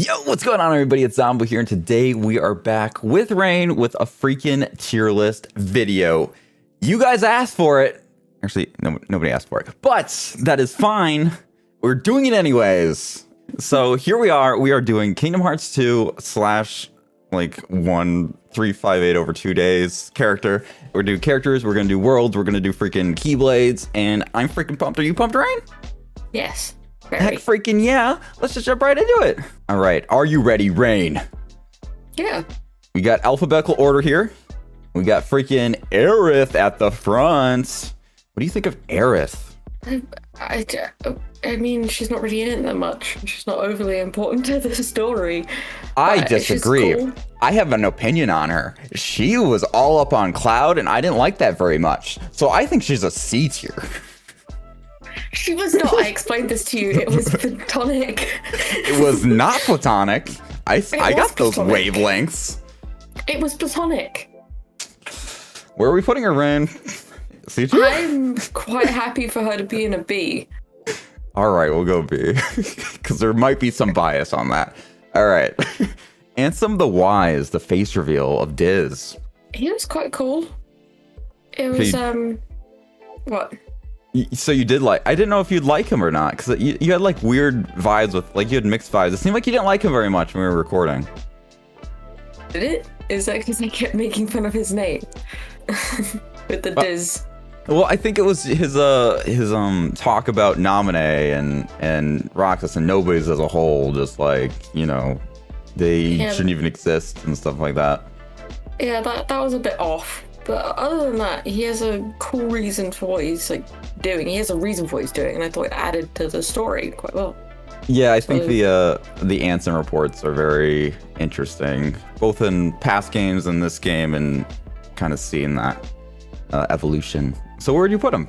Yo, what's going on, everybody? It's Zombo here, and today we are back with Raine with a freaking tier list video. You guys asked for it. Actually, nobody asked for it, but that is fine. We're doing it anyways. So here we are. We are doing Kingdom Hearts 2 slash like 1358 over 2 days character. We're doing characters. We're gonna do worlds. We're gonna do freaking Keyblades, and I'm freaking pumped. Are you pumped, Raine? Yes. Heck freaking yeah. Let's just jump right into it. All right. Are you ready, Raine? Yeah. We got alphabetical order here. We got freaking Aerith at the front. What do you think of Aerith? I mean, she's not really in it that much. She's not overly important to the story. I disagree. Cool. I have an opinion on her. She was all up on Cloud, and I didn't like that very much. So I think she's a C tier. She was not. I explained this to you. It was platonic. It was not platonic. I got those wavelengths. It was platonic. Where are we putting her, Raine? C tier? I'm quite happy for her to be in a B. All right, we'll go B. Because there might be some bias on that. All right. Ansem the Wise, the face reveal of Diz. He was quite cool. It was, what? So you did like, I didn't know if you'd like him or not, because you had like weird vibes with, like you had mixed vibes. It seemed like you didn't like him very much when we were recording. Did it? Is that because I kept making fun of his name? With the Diz. Well, I think it was his talk about Naminé and Roxas and Nobody's as a whole, just like, you know, they shouldn't even exist and stuff like that. Yeah, that was a bit off. But other than that, he has a cool reason for what he's like doing. He has a reason for what he's doing, and I thought it added to the story quite well. Yeah, I think the Ansem reports are very interesting, both in past games and this game, and kind of seeing that evolution. So where do you put him?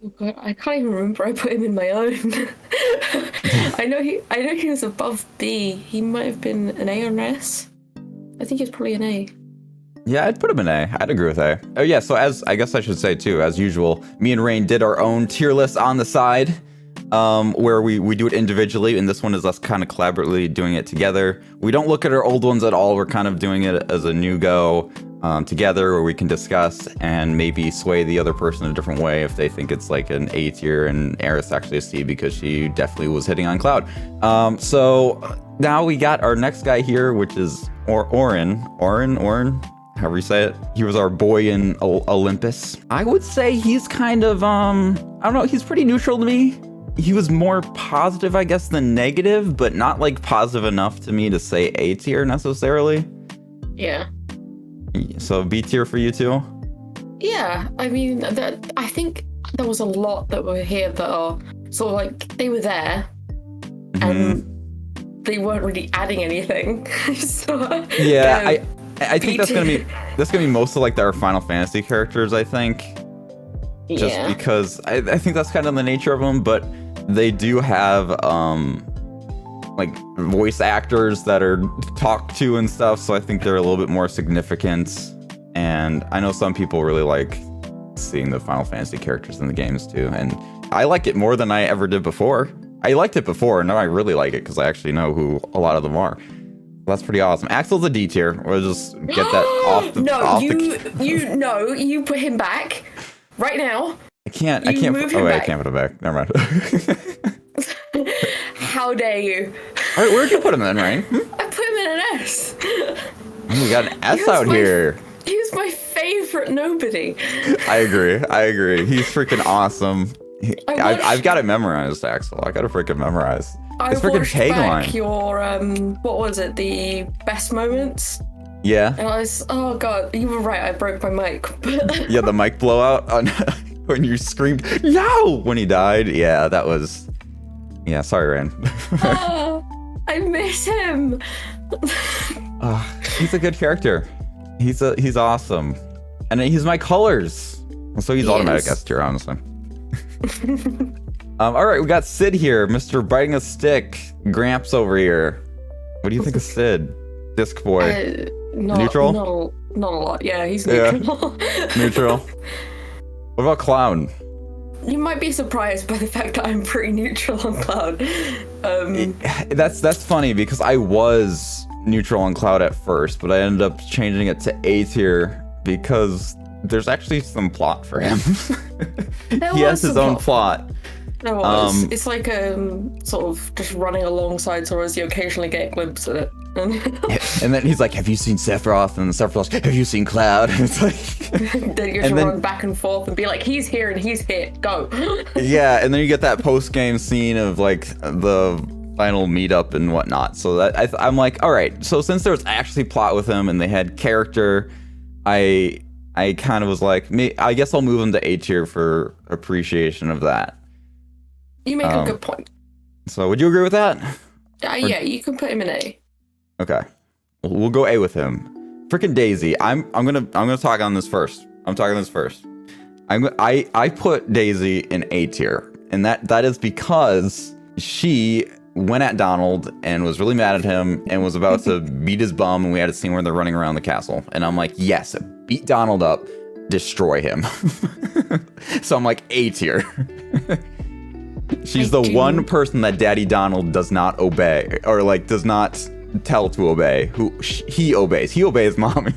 Oh God, I can't even remember. I put him in my own. I know he was above B. He might have been an A or an S. I think he was probably an A. Yeah, I'd put him in A. I'd agree with A. Oh yeah, so I guess I should say too, as usual, me and Raine did our own tier list on the side, where we do it individually, and this one is us kind of collaboratively doing it together. We don't look at our old ones at all. We're kind of doing it as a new go together, where we can discuss and maybe sway the other person a different way if they think it's like an A tier and Aerith's actually a C because she definitely was hitting on Cloud. So now we got our next guy here, which is Orin, however you say it. He was our boy in Olympus. I would say he's kind of, I don't know, he's pretty neutral to me. He was more positive, I guess, than negative, but not like positive enough to me to say A tier necessarily. Yeah. So B tier for you too? Yeah, I mean, I think there was a lot that were here that are sort of like, they were there, and they weren't really adding anything. So, yeah, I think that's gonna be most of like our Final Fantasy characters, I think. Just because I think that's kind of the nature of them, but they do have like voice actors that are talked to and stuff, so I think they're a little bit more significant. And I know some people really like seeing the Final Fantasy characters in the games too, and I like it more than I ever did before. I liked it before, and now I really like it because I actually know who a lot of them are. That's pretty awesome. Axel's a D tier. We'll just get that off the... you put him back right now. I can't I can't put him back. Never mind. How dare you? All right, where'd you put him in, Raine? I put him in an S. We got an S out here. He was my favorite nobody. I agree. He's freaking awesome. I've got it memorized, Axel. I got to freaking memorize. I watched back your, what was it, the best moments? Yeah. And I was, oh God, you were right, I broke my mic. Yeah, the mic blowout on when you screamed, no, when he died. Yeah, that was, yeah, sorry, Raine. I miss him. He's a good character. He's awesome. And he's my colors. So he's automatic S tier, honestly. All right, we got Sid here, Mr. Biting a Stick, Gramps over here. What do you think of Sid? Disc boy. Neutral? Not a lot. Yeah, he's neutral. Yeah. Neutral. What about Clown? You might be surprised by the fact that I'm pretty neutral on Cloud. That's funny because I was neutral on Cloud at first, but I ended up changing it to A tier because there's actually some plot for him. He has his own plot. There was. It's like sort of just running alongside Sora as you occasionally get a glimpse of it. And then he's like, have you seen Sephiroth? And Sephiroth's like, have you seen Cloud? And it's like... then you have to run back and forth and be like, he's here and he's here, go. Yeah, and then you get that post-game scene of like the final meetup and whatnot. So that I'm like, all right, so since there was actually plot with him and they had character, I kind of was like, I guess I'll move him to A tier for appreciation of that. You make a good point. So would you agree with that? Yeah, you can put him in A. Okay, we'll go A with him. Freaking Daisy, I'm gonna talk on this first. I'm talking this first. I put Daisy in A tier, and that is because she went at Donald and was really mad at him and was about to beat his bum, and we had a scene where they're running around the castle, and I'm like, yes, beat Donald up, destroy him. So I'm like A tier. She's the one person that Daddy Donald does not obey, or like does not tell to obey. He obeys. He obeys mommy.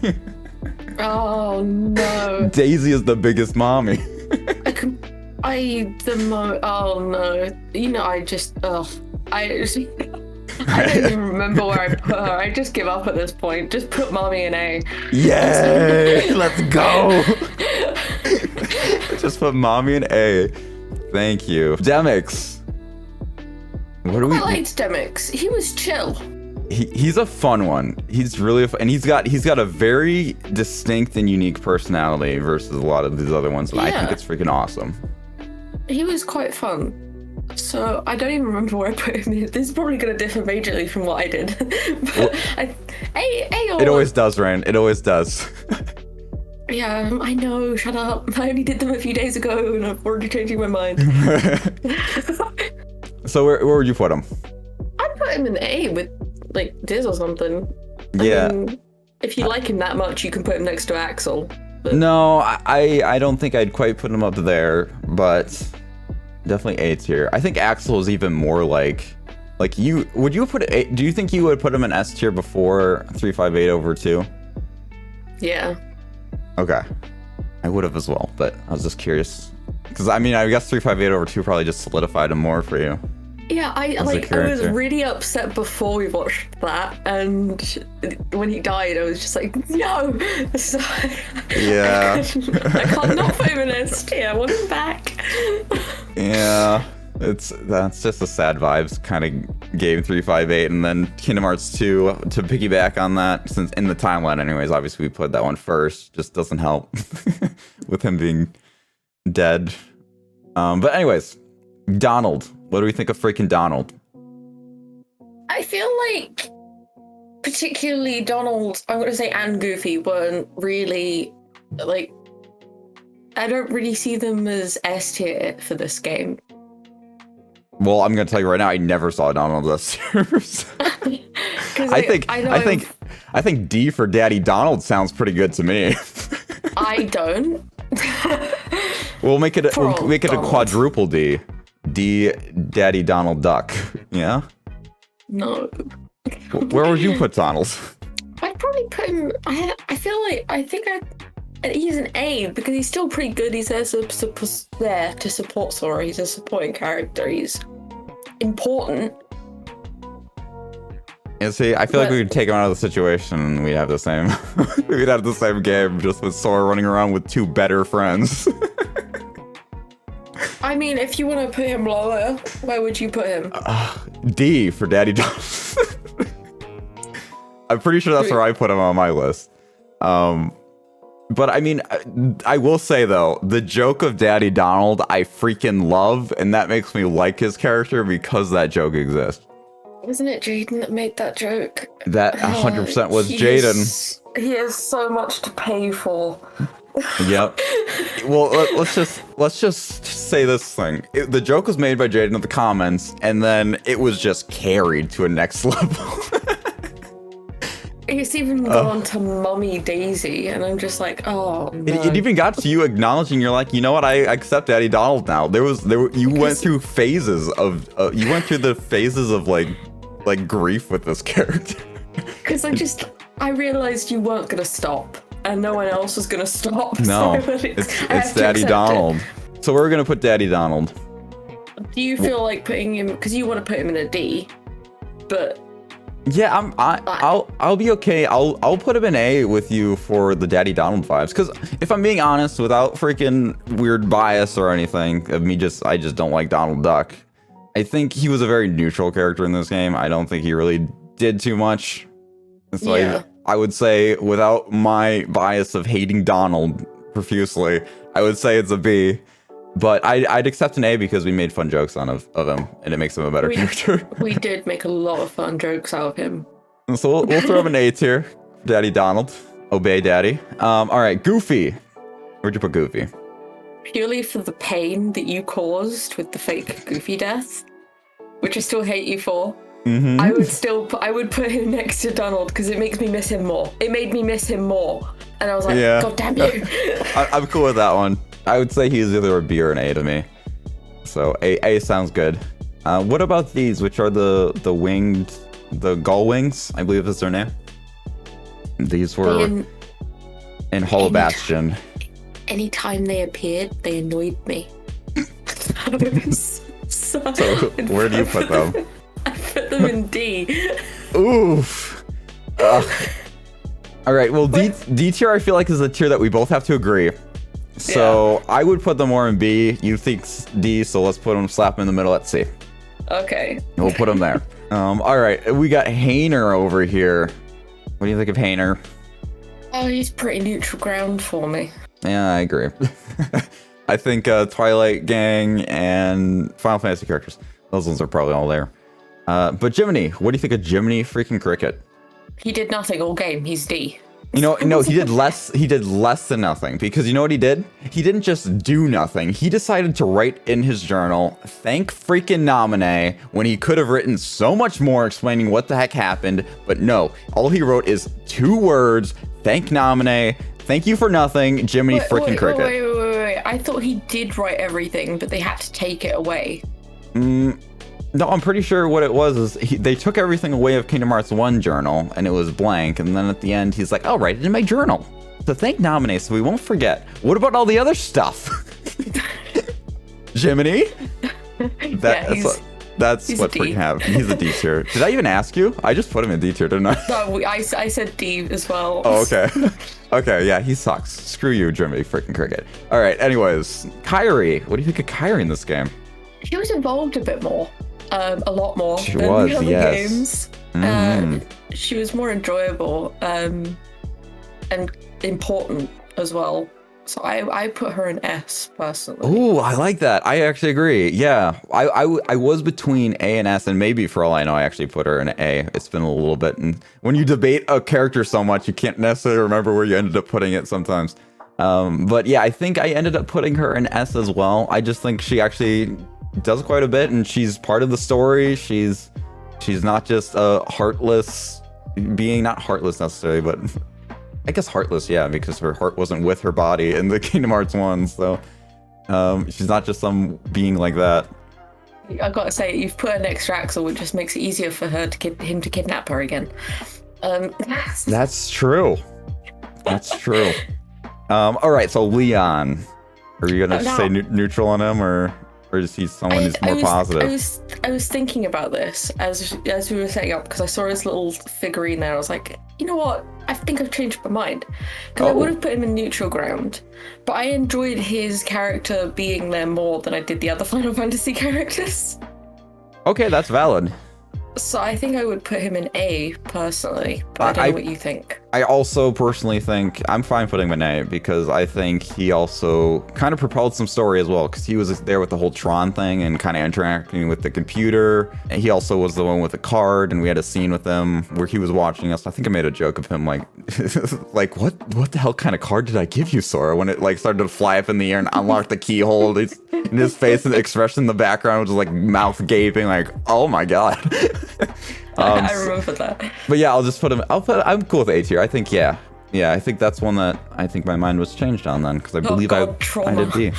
Oh no. Daisy is the biggest mommy. Oh no. You know, I don't even remember where I put her. I just give up at this point. Just put mommy in A. Yay! Let's go. Just put mommy in A. Thank you. Demix. What do we? I liked Demix. He was chill. He's a fun one. He's really and he's got a very distinct and unique personality versus a lot of these other ones. And I think it's freaking awesome. He was quite fun. So I don't even remember where I put him. This is probably going to differ majorly from what I did. But it always does, Raine. It always does. Yeah, I know. Shut up. I only did them a few days ago, and I'm already changing my mind. So where would you put him? I'd put him in A with like Diz or something. Yeah. I mean, if you like him that much, you can put him next to Axel. But... No, I don't think I'd quite put him up there, but definitely A tier. I think Axel is even more like you. Would you put A? Do you think you would put him in S tier before 358 over 2? Yeah. Okay. I would have as well, but I was just curious. Because, I mean, I guess 358 over 2 probably just solidified him more for you. Yeah, I was really upset before we watched that, and when he died, I was just like, no! So, yeah. I can't not put him in S tier, I want him back. Yeah. That's just a sad vibes kind of game 358, and then Kingdom Hearts 2 to piggyback on that, since in the timeline anyways, obviously we put that one first, just doesn't help with him being dead. But anyways, Donald. What do we think of freaking Donald? I feel like particularly Donald, I'm going to say, and Goofy weren't really like, I don't really see them as S tier for this game. Well, I'm gonna tell you right now, I never saw Donald as I think D for Daddy Donald sounds pretty good to me. I don't. We'll make it a quadruple D. D Daddy Donald Duck. Yeah? No. Where would you put Donald? I'd probably put him, he's an A because he's still pretty good. He's there to support Sora. He's a supporting character. He's important. And see, I feel like we could take him out of the situation and we'd have the same. We'd have the same game, just with Sora running around with 2 better friends. I mean, if you want to put him lower, where would you put him? D for Daddy Donald. I'm pretty sure that's where I put him on my list. But I mean, I will say though, the joke of Daddy Donald, I freaking love, and that makes me like his character because that joke exists. Wasn't it Jaden that made that joke? That 100% was Jaden. He has so much to pay for. Yep. Well, let's just say this thing. The joke was made by Jaden in the comments, and then it was just carried to a next level. It's even gone to Mommy Daisy, and I'm just like, oh no. It even got to you acknowledging, you're like, you know what, I accept Daddy Donald now. You went through phases of like grief with this character. Because I realized you weren't gonna stop, and no one else was gonna stop. No, so it's Daddy Donald. So we're gonna put Daddy Donald. Do you feel like putting him, because you want to put him in a D, but yeah, I'll be okay. I'll put him in A with you for the Daddy Donald vibes. Because if I'm being honest, without freaking weird bias or anything of me, I just don't like Donald Duck. I think he was a very neutral character in this game. I don't think he really did too much. So yeah. I would say, without my bias of hating Donald profusely, I would say it's a B. But I'd accept an A because we made fun jokes of him, and it makes him a better character. We did make a lot of fun jokes out of him. So we'll throw him an A tier, Daddy Donald. Obey Daddy. All right, Goofy. Where'd you put Goofy? Purely for the pain that you caused with the fake Goofy death, which I still hate you for. Mm-hmm. I would put him next to Donald because it makes me miss him more. It made me miss him more, and I was like, yeah. God damn you. I'm cool with that one. I would say he's either a B or an A to me. So A sounds good. What about these, which are the gull wings? I believe is their name. These were in Hollow Bastion. Anytime they appeared, they annoyed me. So where do you put them? I put them in D. Oof. All right. Well, D tier I feel like is a tier that we both have to agree. So yeah. I would put them more in B. You think D, so let's slap them in the middle at C. Okay. We'll put them there. All right, we got Hainer over here. What do you think of Hainer? Oh, he's pretty neutral ground for me. Yeah, I agree. I think Twilight Gang and Final Fantasy characters. Those ones are probably all there. But Jiminy, what do you think of Jiminy freaking Cricket? He did nothing all game. He's D. No, he did less than nothing, because you know what he did? He didn't just do nothing. He decided to write in his journal, thank freaking Nominee, when he could have written so much more explaining what the heck happened. But no, all he wrote is 2 words, thank Nominee, thank you for nothing, Jiminy freaking Cricket. Wait. I thought he did write everything, but they had to take it away. No, I'm pretty sure what it was is they took everything away of Kingdom Hearts 1 journal, and it was blank, and then at the end he's like, I'll write it in my journal. So thank Nominee, so we won't forget. What about all the other stuff? Jiminy? That's what freaking happened. He's a D tier. Did I even ask you? I just put him in D tier, didn't I? No, I said D as well. Oh, okay. Okay, yeah, he sucks. Screw you, Jiminy freaking Cricket. All right, anyways, Kairi. What do you think of Kairi in this game? She was involved a bit more. A lot more than the other games. She was more enjoyable and important as well. So I put her in S personally. Oh, I like that. I actually agree. Yeah, I was between A and S, and maybe for all I know, I actually put her in A. It's been a little bit, and when you debate a character so much, you can't necessarily remember where you ended up putting it sometimes. But yeah, I think I ended up putting her in S as well. I just think she actually does quite a bit, and she's part of the story. She's not just a heartless being, not heartless necessarily, but I guess heartless, yeah, because her heart wasn't with her body in the Kingdom Hearts 1, so she's not just some being like that. I gotta say, you've put an extra axle, which just makes it easier for him to kidnap her again. That's true. That's true. All right, so Leon, are you gonna say neutral on him, or is he someone who's more positive? I was thinking about this as we were setting up, because I saw his little figurine there. I was like, you know what? I think I've changed my mind. Because I would have put him in neutral ground, but I enjoyed his character being there more than I did the other Final Fantasy characters. Okay, that's valid. So I think I would put him in A personally, but I don't know what you think. I also personally think I'm fine putting him in A, because I think he also kind of propelled some story as well, because he was there with the whole Tron thing and kind of interacting with the computer. And he also was the one with the card, and we had a scene with him where he was watching us. I think I made a joke of him like, like what the hell kind of card did I give you, Sora? When it like started to fly up in the air and unlock the keyhole, and his face and the expression in the background was just like mouth gaping, like, oh my god. I remember that. But yeah, I'll just put him. I'm cool with A tier. I think yeah. I think that's one that I think my mind was changed on then because I believe I did B.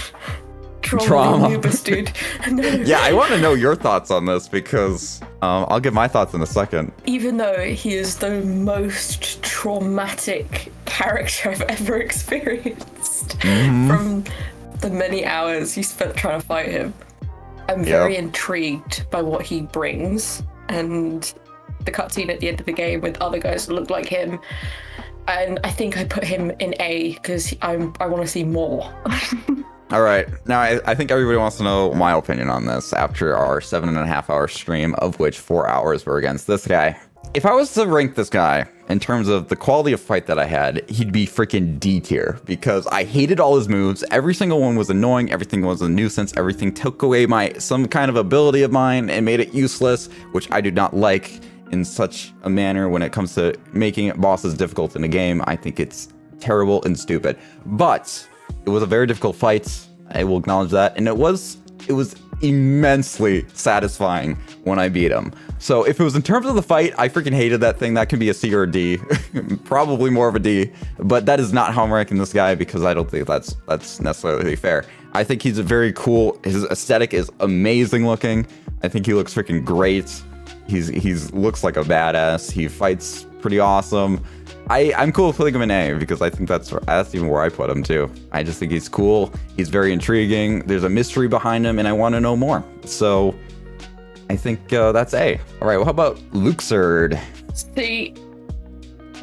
Trauma. Noobus, dude. No. Yeah, I want to know your thoughts on this because I'll give my thoughts in a second. Even though he is the most traumatic character I've ever experienced from the many hours you spent trying to fight him, I'm very intrigued by what he brings and the cutscene at the end of the game with other guys that look like him. And I think I put him in A because I want to see more. All right. Now, I think everybody wants to know my opinion on this after our 7.5 hour stream, of which 4 hours were against this guy. If I was to rank this guy in terms of the quality of fight that I had, he'd be freaking D tier because I hated all his moves. Every single one was annoying. Everything was a nuisance. Everything took away some kind of ability of mine and made it useless, which I do not like in such a manner when it comes to making bosses difficult in a game. I think it's terrible and stupid. But it was a very difficult fight. I will acknowledge that. And it was immensely satisfying when I beat him. So if it was in terms of the fight, I freaking hated that thing. That could be a C or a D. Probably more of a D. But that is not how I'm ranking this guy because I don't think that's necessarily fair. I think he's a very cool. His aesthetic is amazing looking. I think he looks freaking great. He's looks like a badass. He fights pretty awesome. I'm cool with putting him in A because I think that's even where I put him too. I just think he's cool. He's very intriguing. There's a mystery behind him and I want to know more. So I think that's A. All right, well, how about Luxord? C.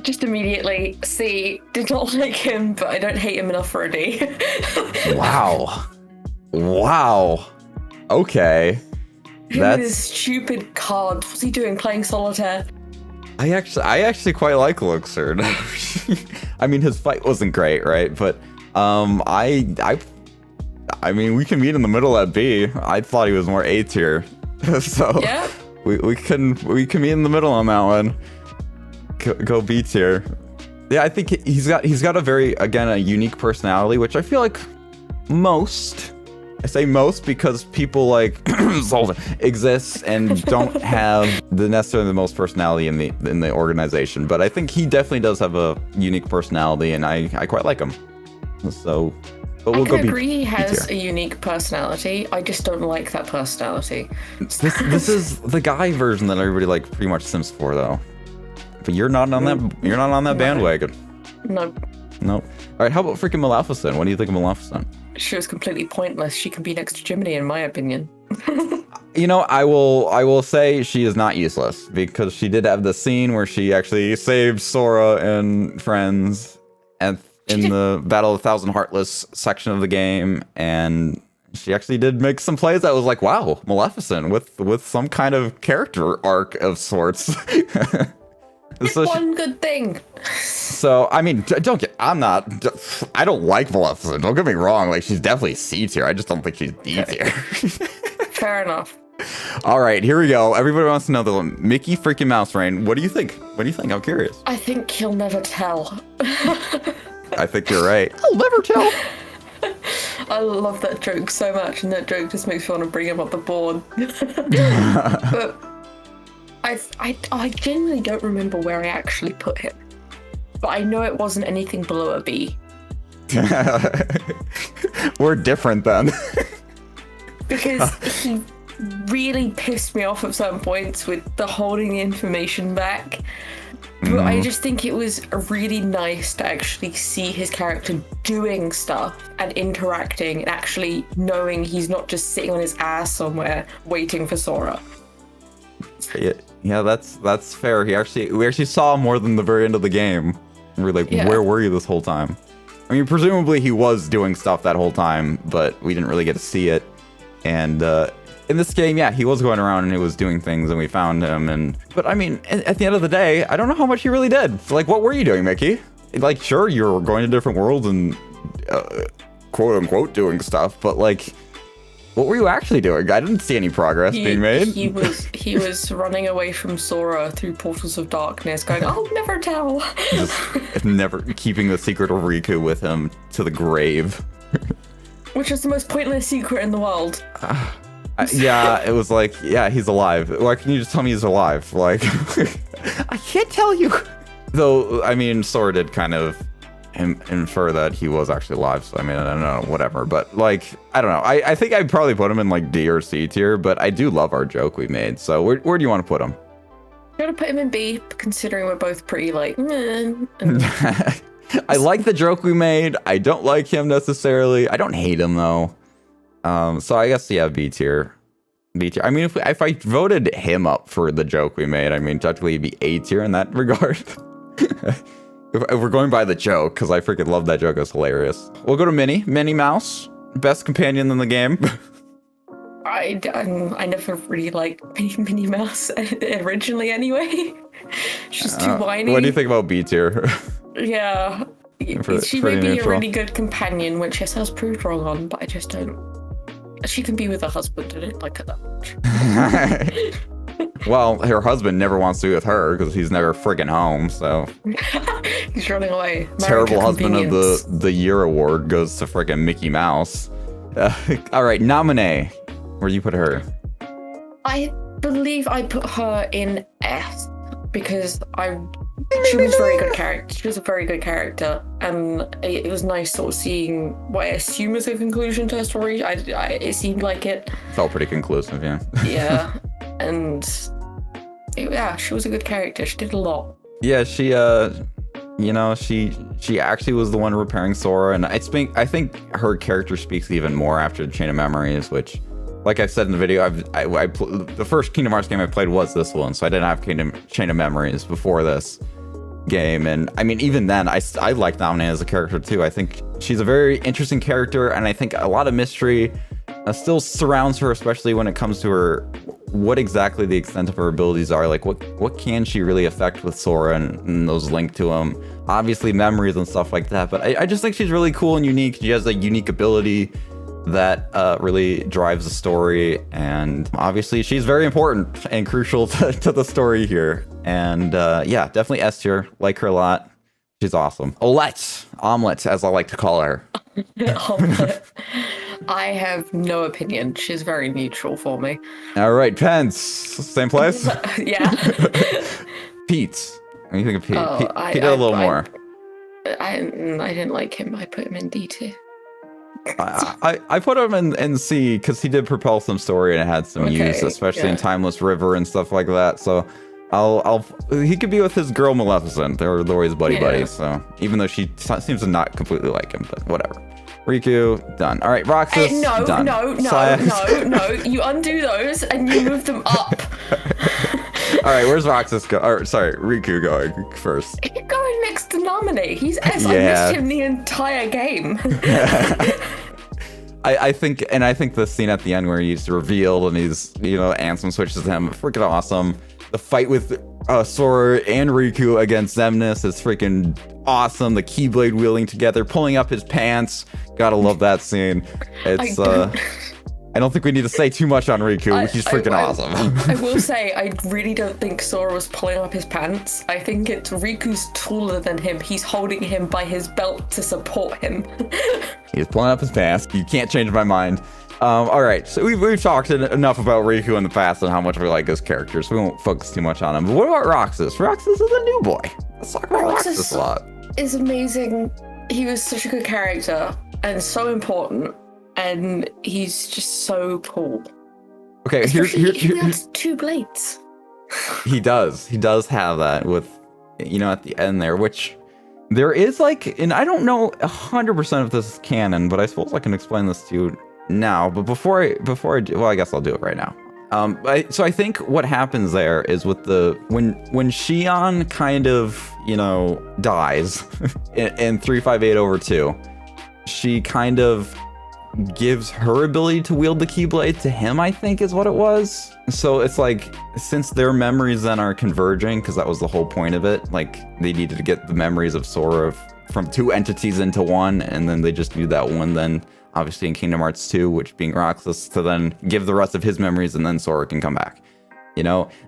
Just immediately, C. Did not like him, but I don't hate him enough for a D. Wow. Okay. Him and his stupid card. What's he doing? Playing solitaire? I actually quite like Luxord. I mean, his fight wasn't great, right? But I mean, we can meet in the middle at B. I thought he was more A tier, so yeah, we can meet in the middle on that one. Go B tier. Yeah, I think he's got a very, again, a unique personality, which I feel like I say most because people like Zoltan exists and don't have necessarily the most personality in the organization. But I think he definitely does have a unique personality, and I quite like him. So, but we'll go. I agree he has a unique personality. I just don't like that personality. This is the guy version that everybody like pretty much sims for, though. But you're not on that. You're not on that bandwagon. No. All right. How about freaking Maleficent? What do you think of Maleficent? She was completely pointless. She can be next to Jiminy, in my opinion. You know, I will say she is not useless because she did have the scene where she actually saved Sora and friends in the Battle of the Thousand Heartless section of the game, and she actually did make some plays that was like, wow, Maleficent with some kind of character arc of sorts. So one good thing. So, I mean, I don't like Maleficent. Don't get me wrong. Like, she's definitely C tier. I just don't think she's D tier. Fair enough. All right, here we go. Everybody wants to know the Mickey freaking Mouse Raine. What do you think? I'm curious. I think he'll never tell. I think you're right. I'll never tell. I love that joke so much, and that joke just makes me want to bring him up the board. But I genuinely don't remember where I actually put him. But I know it wasn't anything below a B. We're different then. Because he really pissed me off at certain points with the holding the information back. But I just think it was really nice to actually see his character doing stuff and interacting and actually knowing he's not just sitting on his ass somewhere waiting for Sora. Yeah, that's fair. We actually saw more than the very end of the game. We're like, Where were you this whole time? I mean, presumably he was doing stuff that whole time, but we didn't really get to see it. And in this game, yeah, he was going around and he was doing things, and we found him. But I mean, at the end of the day, I don't know how much he really did. Like, what were you doing, Mickey? Like, sure, you were going to different worlds and quote unquote doing stuff, but like, what were you actually doing? I didn't see any progress being made. He was running away from Sora through portals of darkness, going, "I'll never tell." Just never keeping the secret of Riku with him to the grave. Which is the most pointless secret in the world. Yeah, it was like, yeah, he's alive. Why can you just tell me he's alive? Like, I can't tell you. Though, I mean, Sora did kind of infer that he was actually alive. So, I mean, I don't know, whatever. But, like, I don't know. I think I'd probably put him in, like, D or C tier. But I do love our joke we made. So, where do you want to put him? I'm going to put him in B, considering we're both pretty, like, I like the joke we made. I don't like him necessarily. I don't hate him, though. So I guess, yeah, B tier. B tier. I mean, if I voted him up for the joke we made, I mean, technically it'd be A tier in that regard. If we're going by the joke, because I freaking love that joke. It's hilarious. We'll go to Minnie Mouse. Best companion in the game. I never really liked Minnie Mouse originally anyway. She's too whiny. What do you think about B tier? Yeah. She may be a really good companion, which yes, I was proved wrong on, but I just don't. She can be with her husband. I don't like her that much. Well, her husband never wants to be with her because he's never friggin' home, so. He's running away. Terrible husband of the year award goes to friggin' Mickey Mouse. All right, nominee. Where do you put her? I believe I put her in S because she was a very good character. She was a very good character, and it was nice sort of seeing what I assume is a conclusion to her story. It seemed like it. Felt pretty conclusive, yeah. Yeah, and she was a good character. She did a lot. Yeah, she actually was the one repairing Sora, and I think her character speaks even more after the Chain of Memories, which, like I said in the video, the first Kingdom Hearts game I played was this one, so I didn't have Chain of Memories before this game. And I mean, even then, I like Naminé as a character too. I think she's a very interesting character, and I think a lot of mystery still surrounds her, especially when it comes to her, what exactly the extent of her abilities are. Like, what can she really affect with Sora and those linked to him? Obviously, memories and stuff like that, but I just think she's really cool and unique. She has a unique ability that really drives the story, and obviously she's very important and crucial to the story here. And yeah, definitely S tier. Like her a lot. She's awesome. Omelette, as I like to call her. Omelette. I have no opinion. She's very neutral for me. All right, Pence, same place. Yeah. Pete. What do you think of Pete? Oh, Pete did a little more. I didn't like him. I put him in D tier. I put him in C because he did propel some story and it had some use, especially in Timeless River and stuff like that. So he could be with his girl Maleficent. They're always buddy. So even though she seems to not completely like him, but whatever. Riku, done. All right, Roxas, done. No. You undo those and you move them up. All right, where's Roxas go? Or, sorry, Riku going first. He's going next to Nominee. He's S. Yeah. I missed him the entire game. I think the scene at the end where he's revealed and he's, Ansem switches to him, freaking awesome. The fight with Sora and Riku against Xemnas is freaking awesome. The Keyblade wielding together, pulling up his pants. Gotta love that scene. It's I don't think we need to say too much on Riku. He's freaking awesome. I will say, I really don't think Sora was pulling up his pants. I think it's Riku's taller than him. He's holding him by his belt to support him. He's pulling up his pants. You can't change my mind. All right, so we've talked enough about Riku in the past and how much we like his characters. So we won't focus too much on him. But what about Roxas? Roxas is a new boy. Let's talk about Roxas a lot. Is amazing. He was such a good character and so important. And he's just so cool. Okay, he has 2 blades. He does have that with, at the end there, which there is and I don't know 100% if this is canon, but I suppose I can explain this to you now. But before I do, well, I guess I'll do it right now. So I think what happens there is with when Xion kind of, dies in 358/2, she kind of gives her ability to wield the Keyblade to him, I think is what it was. So it's since their memories then are converging, because that was the whole point of it, they needed to get the memories of Sora from 2 entities into one, and then they just do that one then, obviously in Kingdom Hearts 2, which being Roxas, to then give the rest of his memories, and then Sora can come back.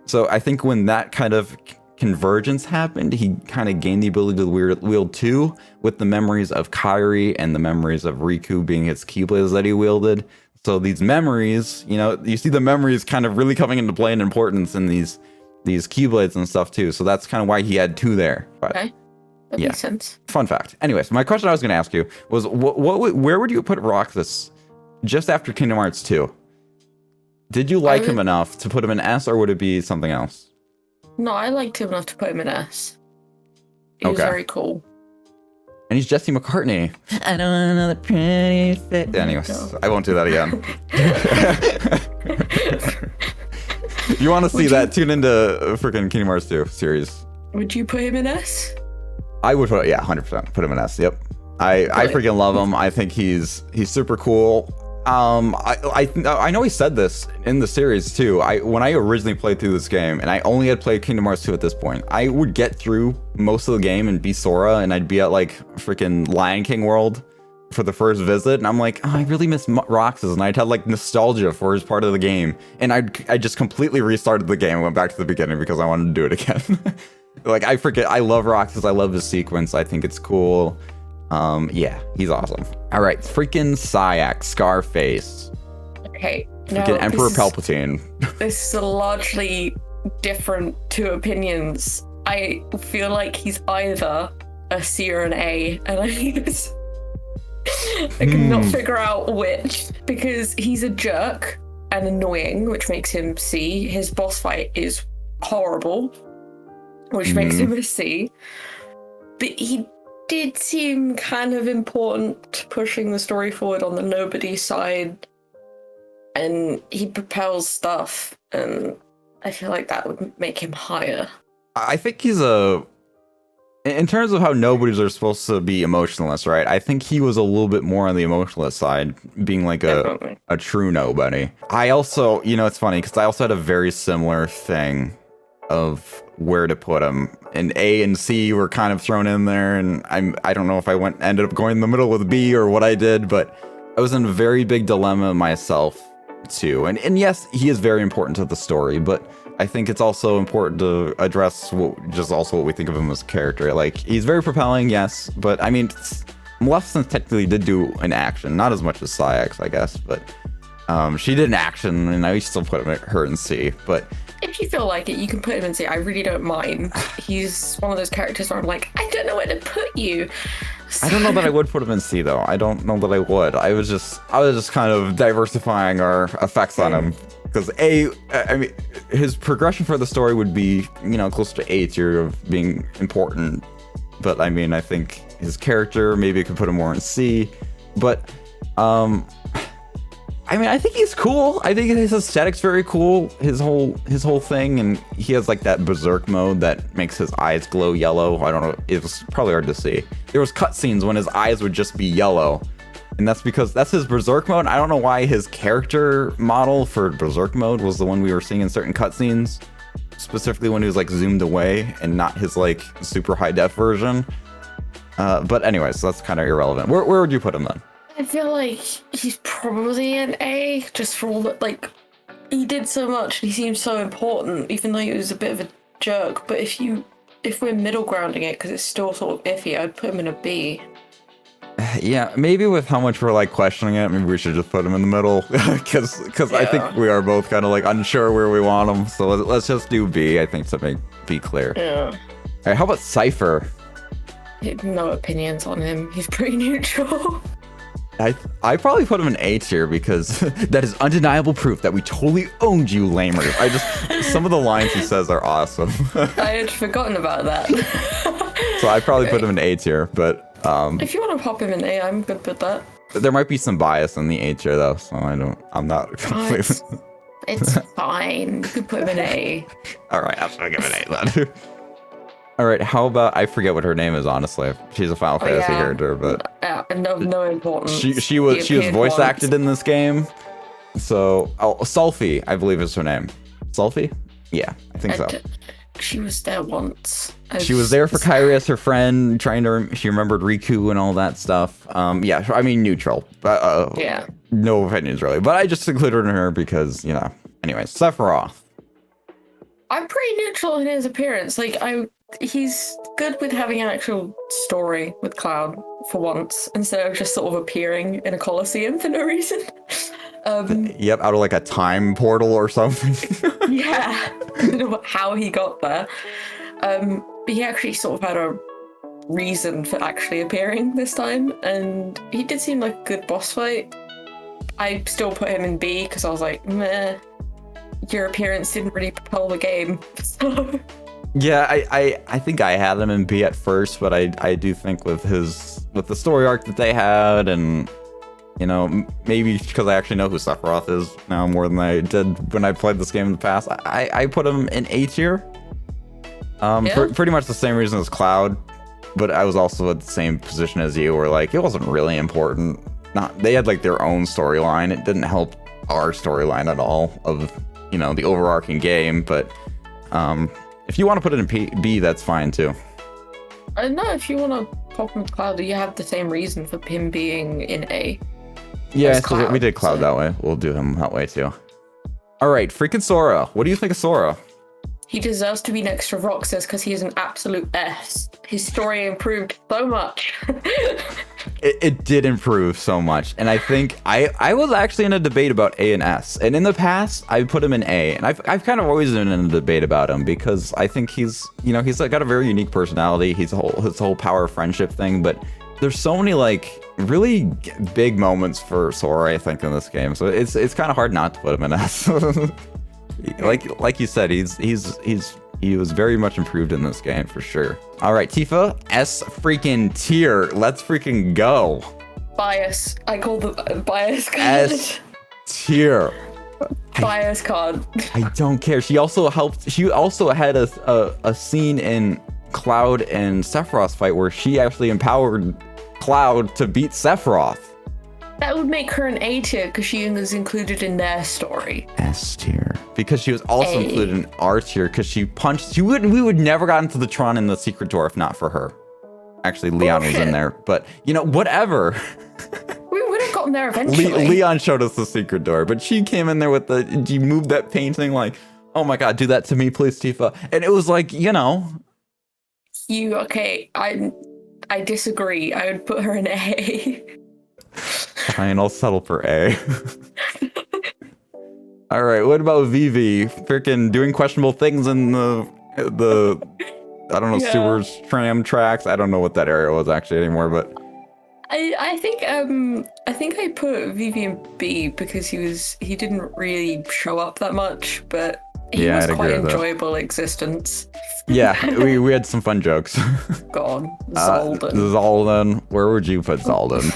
So I think when that kind of convergence happened, he kind of gained the ability to wield 2 with the memories of Kairi and the memories of Riku being his Keyblades that he wielded. So these memories, you know, you see the memories kind of really coming into play and importance in these Keyblades and stuff too. So that's kind of why he had 2 there. But, Okay. That makes sense. Fun fact. Anyways, my question I was going to ask you was, where would you put Roxas just after Kingdom Hearts 2? Did you like him enough to put him in S, or would it be something else? No, I liked him enough to put him in S. He was very cool. And he's Jesse McCartney. I don't want another pretty face. Anyways, I won't do that again. If you want to see that, tune into freaking Kingdom Hearts 2 series. Would you put him in S? I would put, 100% put him in S. Yep. I freaking love him. I think he's super cool. I know he said this in the series too. When I originally played through this game, and I only had played Kingdom Hearts 2 at this point, I would get through most of the game and be Sora, and I'd be at like freaking Lion King world for the first visit, and I'm like, oh, I really miss Roxas, and I'd have like nostalgia for his part of the game, and I just completely restarted the game and went back to the beginning because I wanted to do it again. Like I love Roxas. I love his sequence. I think it's cool. Yeah, he's awesome. All right, freaking Syac, Scarface. Okay, freaking Emperor Palpatine. This is largely different two opinions. I feel like he's either a C or an A, and I cannot figure out which, because he's a jerk and annoying, which makes him C. His boss fight is horrible, which makes him a C. But he did seem kind of important to pushing the story forward on the nobody side, and he propels stuff, and I feel like that would make him higher. I think he's in terms of how nobodies are supposed to be emotionless, right? I think he was a little bit more on the emotionless side, being like a true nobody. I also, you know, it's funny because I also had a very similar thing of where to put him, and A and C were kind of thrown in there, and I don't know if I ended up going in the middle with B or what I did, but I was in a very big dilemma myself too. And yes, he is very important to the story, but I think it's also important to address what we think of him as a character. Like, he's very propelling, yes, but I mean, Maleficent technically did do an action, not as much as Syax, I guess, but she did an action, and I still put her in C, but if you feel like it, you can put him in C. I really don't mind. He's one of those characters where I'm like, I don't know where to put you. I don't know that I would put him in C though. I don't know that I would. I was just kind of diversifying our effects on him, because I mean, his progression for the story would be, you know, close to A tier of being important. But I mean, I think his character, maybe I could put him more in C. But I mean, I think he's cool. I think his aesthetic's very cool. His whole thing, and he has like that berserk mode that makes his eyes glow yellow. I don't know. It was probably hard to see. There was cutscenes when his eyes would just be yellow, and that's because that's his berserk mode. I don't know why his character model for berserk mode was the one we were seeing in certain cutscenes, specifically when he was like zoomed away and not his like super high def version. But anyways, that's kind of irrelevant. Where would you put him then? I feel like he's probably an A, just for all that, like, he did so much and he seems so important, even though he was a bit of a jerk. But if we're middle grounding it, because it's still sort of iffy, I'd put him in a B. Yeah, maybe with how much we're like questioning it, maybe we should just put him in the middle, because I think we are both kind of like unsure where we want him. So let's just do B, I think, to be clear. Yeah. All right, how about Cypher? No opinions on him. He's pretty neutral. I probably put him in A tier because that is undeniable proof that we totally owned you, lamers. Some of the lines he says are awesome. I had forgotten about that. So I probably put him in A tier, but if you want to pop him in A, I'm good with that. There might be some bias in the A tier though, so I'm not completely. It's fine. You could put him in A. All right, I'm gonna give it an A then. All right, how about, I forget what her name is, honestly. She's a Final Fantasy character, but no importance. She was voice acted in this game. So Sulfie, I believe is her name. Sulfie? Yeah, I think so. She was there once. She was there for Kairi as her friend, she remembered Riku and all that stuff. Yeah, I mean, neutral. Yeah. No opinions really, but I just included her because, you know. Anyway, Sephiroth. I'm pretty neutral in his appearance. Like, he's good with having an actual story with Cloud for once, instead of just sort of appearing in a Colosseum for no reason. Yep, out of like a time portal or something. Yeah, I don't know how he got there. But he actually sort of had a reason for actually appearing this time, and he did seem like a good boss fight. I still put him in B because I was like, meh, your appearance didn't really propel the game. So. Yeah, I think I had him in B at first, but I do think with the story arc that they had, and you know, maybe because I actually know who Sephiroth is now more than I did when I played this game in the past, I put him in A tier. For pretty much the same reason as Cloud, but I was also at the same position as you, where like it wasn't really important. They had like their own storyline. It didn't help our storyline at all of, you know, the overarching game. But if you want to put it in B, that's fine too. No, if you want to pop him Cloud, you have the same reason for him being in A. Yeah, so we did Cloud that way. We'll do him that way too. All right, freaking Sora. What do you think of Sora? He deserves to be next to Roxas because he is an absolute S. His story improved so much. It did improve so much, and I think I was actually in a debate about A and S, and in the past I put him in A, and I've kind of always been in a debate about him because I think he's got a very unique personality. His whole power of friendship thing, but there's so many like really big moments for Sora, I think, in this game, so it's kind of hard not to put him in S. like you said, he was very much improved in this game for sure. All right, Tifa, S freaking tier. Let's freaking go. Bias. I call the bias card. S tier. Bias card. I don't care. She also had a scene in Cloud and Sephiroth's fight where she actually empowered Cloud to beat Sephiroth. That would make her an A tier because she was included in their story. S tier. Because she was also included in R tier because we would never got into the Tron in the secret door if not for her. Actually, Leon was in there, but you know, whatever. We would have gotten there eventually. Leon showed us the secret door, but she came in there with you moved that painting like, oh my god, do that to me, please, Tifa. And it was like, you know. I disagree. I would put her in A. Fine, I'll settle for A. All right, what about Vivi? Freaking doing questionable things in the I don't know, sewers, tram tracks. I don't know what that area was actually anymore, but I think I put Vivi in B because he didn't really show up that much, but he was quite enjoyable existence. Yeah, we had some fun jokes. Gone. Zolden. Zolden. Where would you put Zolden?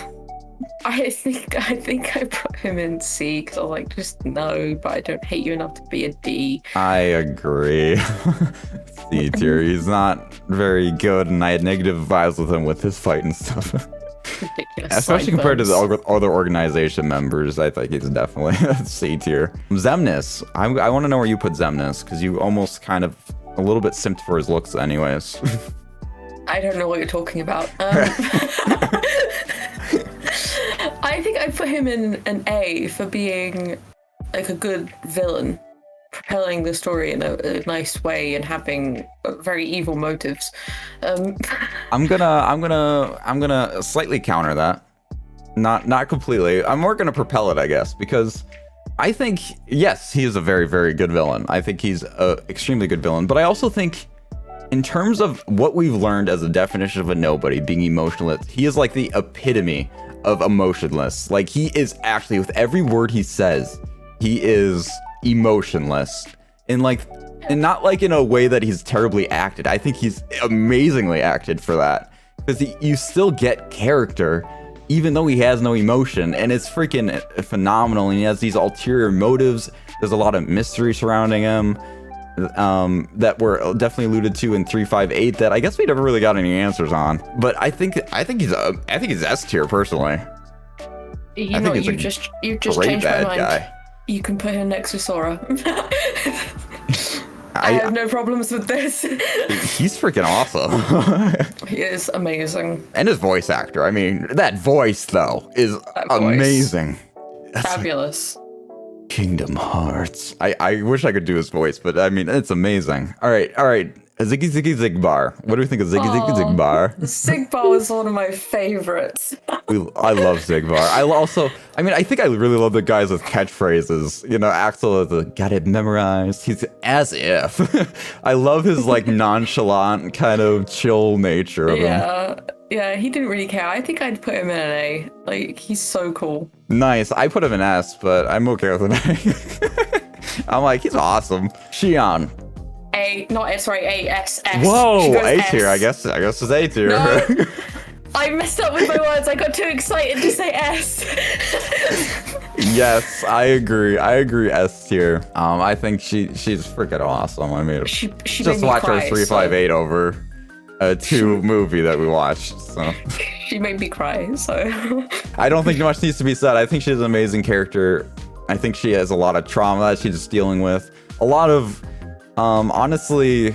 I think I put him in C because I was like, just no, but I don't hate you enough to be a D. I agree. C tier. He's not very good, and I had negative vibes with him with his fight and stuff. Ridiculous. Especially compared to the other organization members, I think he's definitely C tier. Xemnas. I want to know where you put Xemnas because you almost kind of a little bit simped for his looks, anyways. I don't know what you're talking about. I think I put him in an A for being like a good villain, propelling the story in a nice way and having very evil motives. I'm gonna slightly counter that. Not completely. I'm more gonna propel it, I guess, because I think yes, he is a very, very good villain. I think he's a extremely good villain, but I also think in terms of what we've learned as a definition of a nobody being emotionless, he is like the epitome of emotionless. Like he is actually, with every word he says, he is emotionless. And not like in a way that he's terribly acted. I think he's amazingly acted for that. Because you still get character, even though he has no emotion. And it's freaking phenomenal. And he has these ulterior motives. There's a lot of mystery surrounding him. That were definitely alluded to in 358 that I guess we never really got any answers on. But I think he's S tier personally. You know, you just changed my mind. Guy. You can put him next to Sora. I have no problems with this. He's freaking awesome. He is amazing. And his voice actor. I mean, that voice though is amazing. Fabulous. Kingdom Hearts. I wish I could do his voice, but I mean, it's amazing. All right. Ziggy Ziggy Zigbar. What do we think of Ziggy Ziggy Zigbar? Zigbar was one of my favorites. I love Zigbar. I think I really love the guys with catchphrases. You know, Axel is got it memorized. He's as if. I love his like nonchalant kind of chill nature of him. Yeah, he didn't really care. I think I'd put him in an A. Like, he's so cool. Nice. I put him in S, but I'm okay with an A. I'm like, he's awesome. Shion. A, not S, sorry, A, S, S. Whoa, A tier. I guess it's A tier. No, I messed up with my words. I got too excited to say S. Yes, I agree. S tier. I think she's freaking awesome. I mean, she just watch our 358 over a 2 movie that we watched. So she made me cry. So I don't think much needs to be said. I think she's an amazing character. I think she has a lot of trauma that she's dealing with. A lot of, honestly,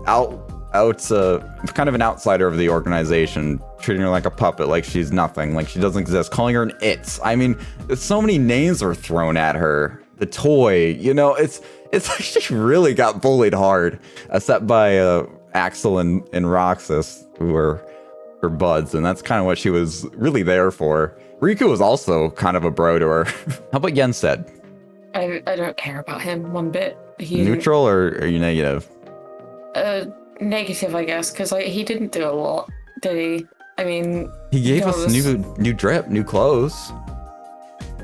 kind of an outsider of the organization, treating her like a puppet, like she's nothing, like she doesn't exist, calling her an it. I mean, so many names were thrown at her. The toy, you know, it's like she really got bullied hard, except by Axel and Roxas, who were her buds, and that's kind of what she was really there for. Riku was also kind of a bro to her. How about Yensid? I don't care about him one bit. Neutral or are you negative? Negative, I guess, because he didn't do a lot, did he? I mean, he gave us new drip, new clothes.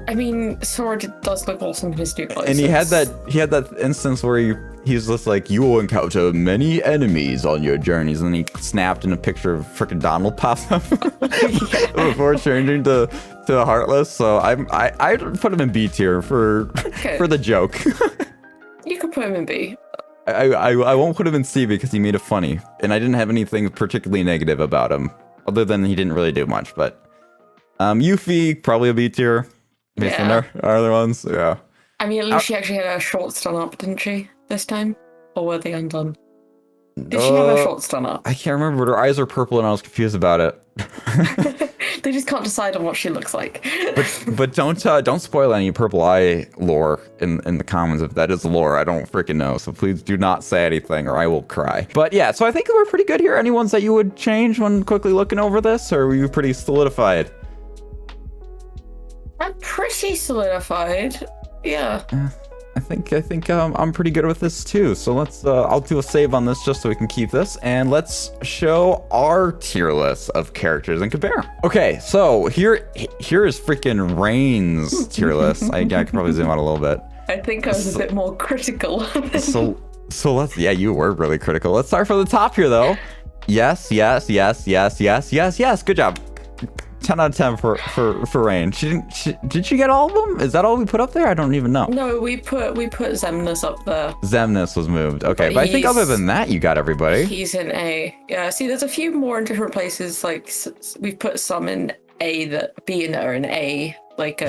I mean, Sora does look awesome in his new clothes. And he had that instance where he's just like, you will encounter many enemies on your journeys, and then he snapped and a picture of frickin' Donald popped up before changing to Heartless. So I'd put him in B tier for the joke. You could put him in B. I won't put him in C because he made it funny, and I didn't have anything particularly negative about him, other than he didn't really do much. But Yuffie, probably a B tier. Based on our other ones, yeah. I mean, at least she actually had her shorts done up, didn't she, this time? Or were they undone? Did she have her shorts done up? I can't remember, but her eyes are purple and I was confused about it. They just can't decide on what she looks like. but don't spoil any purple eye lore in the comments. If that is lore, I don't freaking know. So please do not say anything or I will cry. But yeah, so I think we're pretty good here. Any ones that you would change when quickly looking over this, or were you pretty solidified? I'm pretty solidified. Yeah. I think I'm pretty good with this too. So let's I'll do a save on this just so we can keep this, and let's show our tier list of characters and compare. Okay, so here is freaking Raine's tier list. I could probably zoom out a little bit. I think I was a bit more critical. so let's, yeah, you were really critical. Let's start from the top here though. Yes. Good job. 10 out of 10 for Raine. Did she get all of them? Is that all we put up there? I don't even know. No, we put Xemnas up there. Xemnas was moved. Okay, but I think other than that, you got everybody. He's in A. Yeah, see, there's a few more in different places. Like, we've put some in A that B and are in A. Like,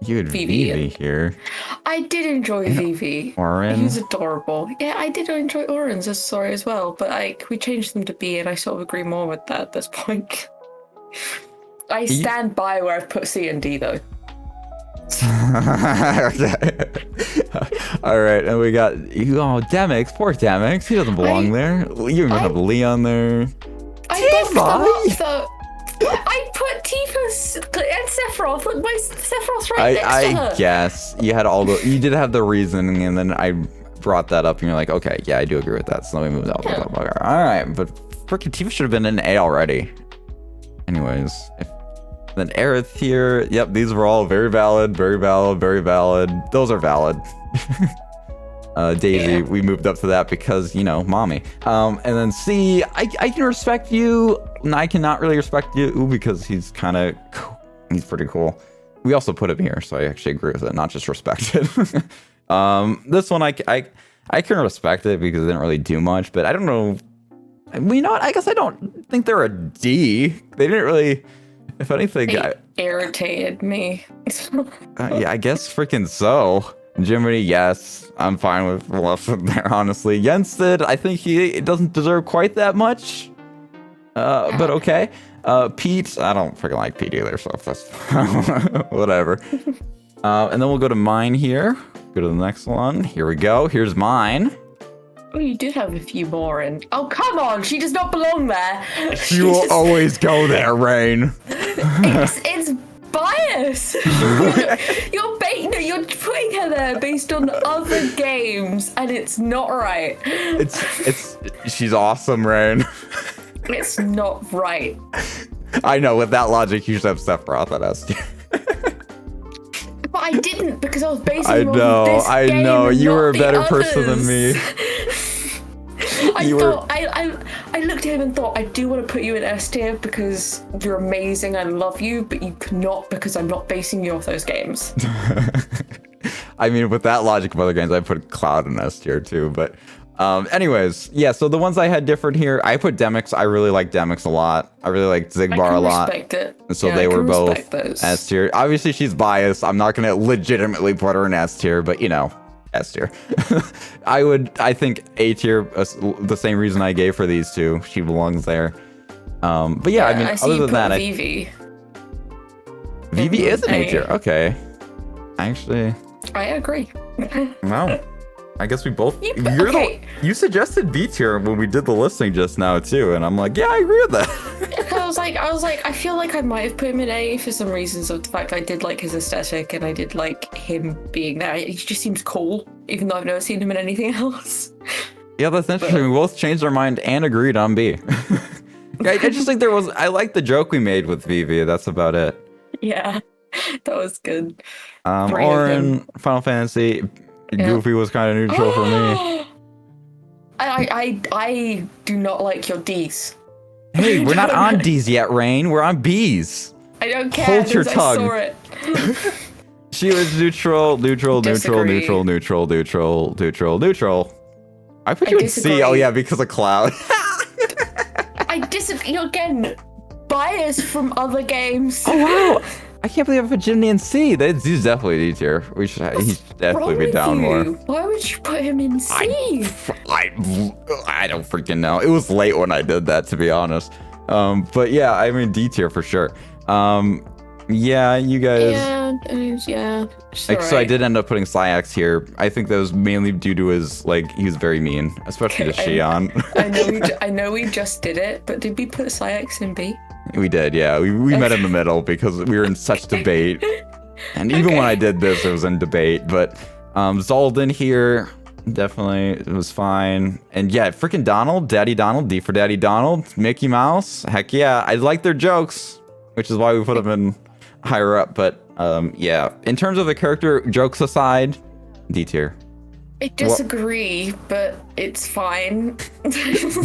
you had Vivi here. I did enjoy Vivi. Orin. He was adorable. Yeah, I did enjoy Orin's story as well, but we changed them to B, and I sort of agree more with that at this point. I stand by where I've put C and D though. Okay. All right, and we got Demix. Poor Demix. He doesn't belong there. You even have Leon there. I put Tifa and Sephiroth. Look, my Sephiroth's right next to her. I guess you had you did have the reasoning, and then I brought that up, and you're like, okay, yeah, I do agree with that. So let me move that. Yeah. All right, but freaking Tifa should have been in A already. Anyways, then Aerith here. Yep, these were all very valid. Those are valid. Daisy, we moved up to that because, you know, mommy. And then C, I can respect you, and I cannot really respect you because he's kind of cool. He's pretty cool. We also put him here, so I actually agree with it, not just respect it. This one, I can respect it because it didn't really do much, but I don't know. You know what? I guess I don't think they're a D. They didn't really, if anything, it irritated me. Yeah, I guess freaking so. Jiminy, yes, I'm fine with left there, honestly. Yensid, I think he doesn't deserve quite that much, but okay. Pete, I don't freaking like Pete either, so that's whatever. And then we'll go to mine here. Go to the next one. Here we go. Here's mine. Oh, you do have a few more, and oh, come on, she does not belong there. She will always go there, Raine. It's bias. You're putting her there based on other games, and it's not right. She's awesome, Raine. It's not right. I know, with that logic, you should have Sephiroth at S tier. But I didn't, because I was basing I it on know, this I game know. and You not were a the better person than others. me. I looked at him and thought, I do want to put you in S tier because you're amazing, I love you, but you cannot because I'm not basing you off those games. I mean, with that logic of other games, I put Cloud in S tier too. But anyways, yeah, so the ones I had different here, I put Demix. I really like Demix a lot. I really like Zigbar a lot. I can respect it. And so Yeah, they I were can both respect those. S tier. Obviously, she's biased. I'm not going to legitimately put her in S tier, but you know, S tier. I think A tier, the same reason I gave for these two. She belongs there. But yeah, I mean, I see other you than put that, Vivi. Vivi is an A A. tier. Okay. Actually, I agree. no. I guess we both. Okay. You suggested B tier when we did the listing just now too, and I'm like, yeah, I agree with that. I was like, I feel like I might have put him in A for some reasons of the fact I did like his aesthetic and I did like him being there. He just seems cool, even though I've never seen him in anything else. Yeah, that's interesting. We both changed our mind and agreed on B. I just think I like the joke we made with Vivi. That's about it. Yeah, that was good. Orin, Final Fantasy, Yeah. Goofy was kind of neutral for me. I do not like your D's. Hey, we're not on D's yet, Raine. We're on B's. I don't care. Hold your because I tongue. saw it. She was neutral. Disagree. I put I you in C. disagree. Oh yeah, because of Cloud. I disagree. You're getting bias from other games. Oh wow! I can't believe I put Jimmy in C. He's definitely a D tier. He should definitely Wrong be with down you? more. Why would you put him in C? I don't freaking know. It was late when I did that, to be honest. But yeah, I mean D tier for sure. Yeah, you guys. Yeah. Like, so I did end up putting Syax here. I think that was mainly due to his, like, he's very mean, especially to Okay, Xion. I know we just did it, but did we put Syax in B? We did, yeah. We met in the middle because we were in such debate. And even when I did this, it was in debate. But Zoldan here, definitely, it was fine. And yeah, freaking Donald, Daddy Donald, D for Daddy Donald, Mickey Mouse. Heck yeah, I like their jokes, which is why we put them in higher up. But yeah, in terms of the character jokes aside, D tier. I disagree, but it's fine.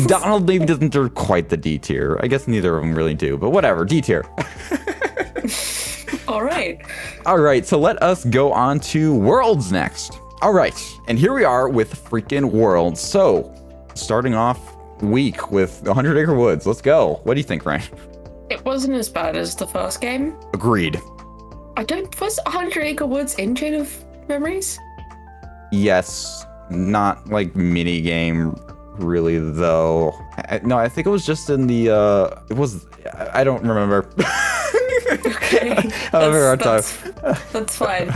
Donald maybe doesn't deserve quite the D tier. I guess neither of them really do, but whatever, D tier. All right. All right, so let us go on to Worlds next. All right, and here we are with freaking Worlds. So, starting off week with 100 Acre Woods. Let's go. What do you think, Raine? It wasn't as bad as the first game. Agreed. Was 100 Acre Woods in Chain of Memories? Yes, not like mini game really though. No, I think it was just in the I don't remember. Okay. That's fine.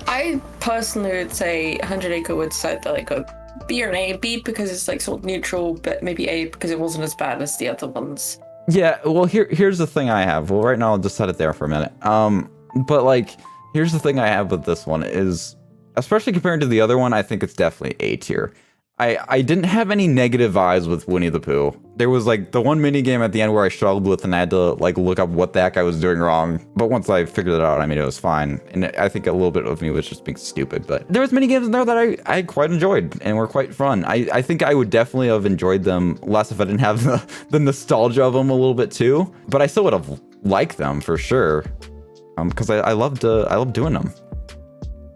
I personally would say 100 Acre Woods either like a B or an A. B because it's like sort of neutral, but maybe A because it wasn't as bad as the other ones. Yeah, well here's the thing I have. Well, right now I'll just set it there for a minute. But like here's the thing I have with this one is, especially compared to the other one, I think it's definitely A tier. I didn't have any negative vibes with Winnie the Pooh. There was like the one mini game at the end where I struggled with and I had to like look up what the heck I was doing wrong. But once I figured it out, I mean, it was fine. And I think a little bit of me was just being stupid. But there was mini games in there that I quite enjoyed and were quite fun. I think I would definitely have enjoyed them less if I didn't have the nostalgia of them a little bit too. But I still would have liked them for sure. Because I loved doing them.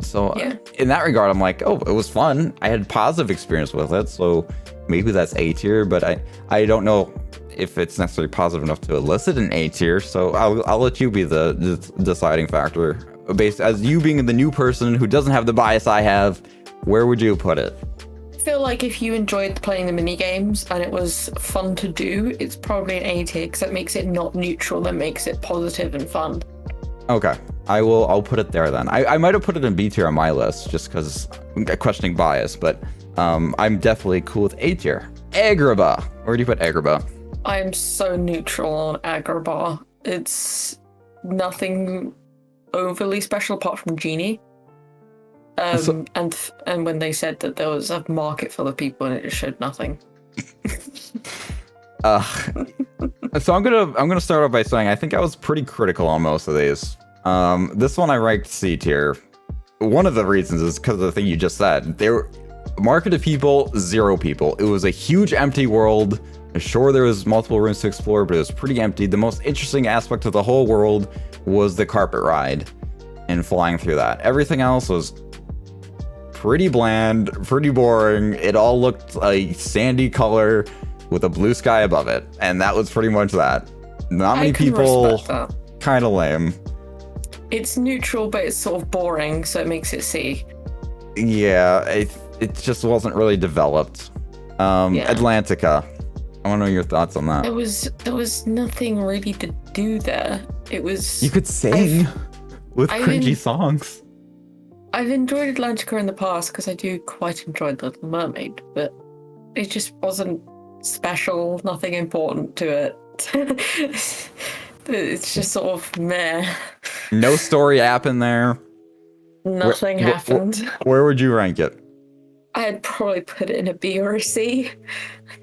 So Yeah. in that regard, I'm like, oh, it was fun. I had positive experience with it. So maybe that's A tier, but I don't know if it's necessarily positive enough to elicit an A tier. So I'll let you be the deciding factor. Based as you being the new person who doesn't have the bias I have, where would you put it? I feel like if you enjoyed playing the mini games and it was fun to do, it's probably an A tier because that makes it not neutral, that makes it positive and fun. Okay, I'll put it there then. I might have put it in B tier on my list just because questioning bias, but I'm definitely cool with A tier. Agrabah. Where do you put Agrabah? I am so neutral on Agrabah. It's nothing overly special apart from Genie. And when they said that there was a market full of people and it just showed nothing. So I'm gonna start off by saying I think I was pretty critical on most of these. This one I ranked C tier. One of the reasons is because of the thing you just said. There, market of people, 0 people. It was a huge empty world. Sure, there was multiple rooms to explore, but it was pretty empty. The most interesting aspect of the whole world was the carpet ride and flying through that. Everything else was pretty bland, pretty boring. It all looked like sandy color with a blue sky above it, and that was pretty much that. Not many people, kind of lame. It's neutral, but it's sort of boring, so it makes it C. Yeah, it just wasn't really developed. Atlantica. I want to know your thoughts on that. There was nothing really to do there. It was... You could sing with cringy songs. I've enjoyed Atlantica in the past because I do quite enjoy The Little Mermaid, but it just wasn't special, nothing important to it. It's just sort of meh. No story happened there. Nothing happened. Where would you rank it? I'd probably put it in a B or a C.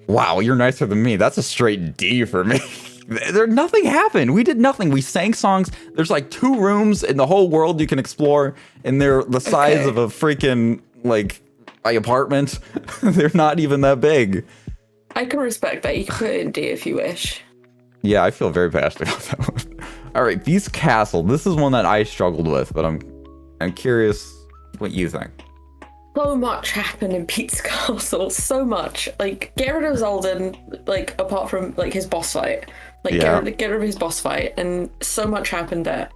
Wow, you're nicer than me. That's a straight D for me. Nothing happened. We did nothing. We sang songs. There's like 2 rooms in the whole world you can explore, and they're the size of a freaking, like, apartment. They're not even that big. I can respect that. You can put it in D if you wish. Yeah, I feel very passionate about that one. All right, Beast Castle. This is one that I struggled with, but I'm curious what you think. So much happened in Beast Castle. So much. Like, get rid of Zolden, like, apart from, like, his boss fight. Like, get rid of his boss fight, and so much happened there.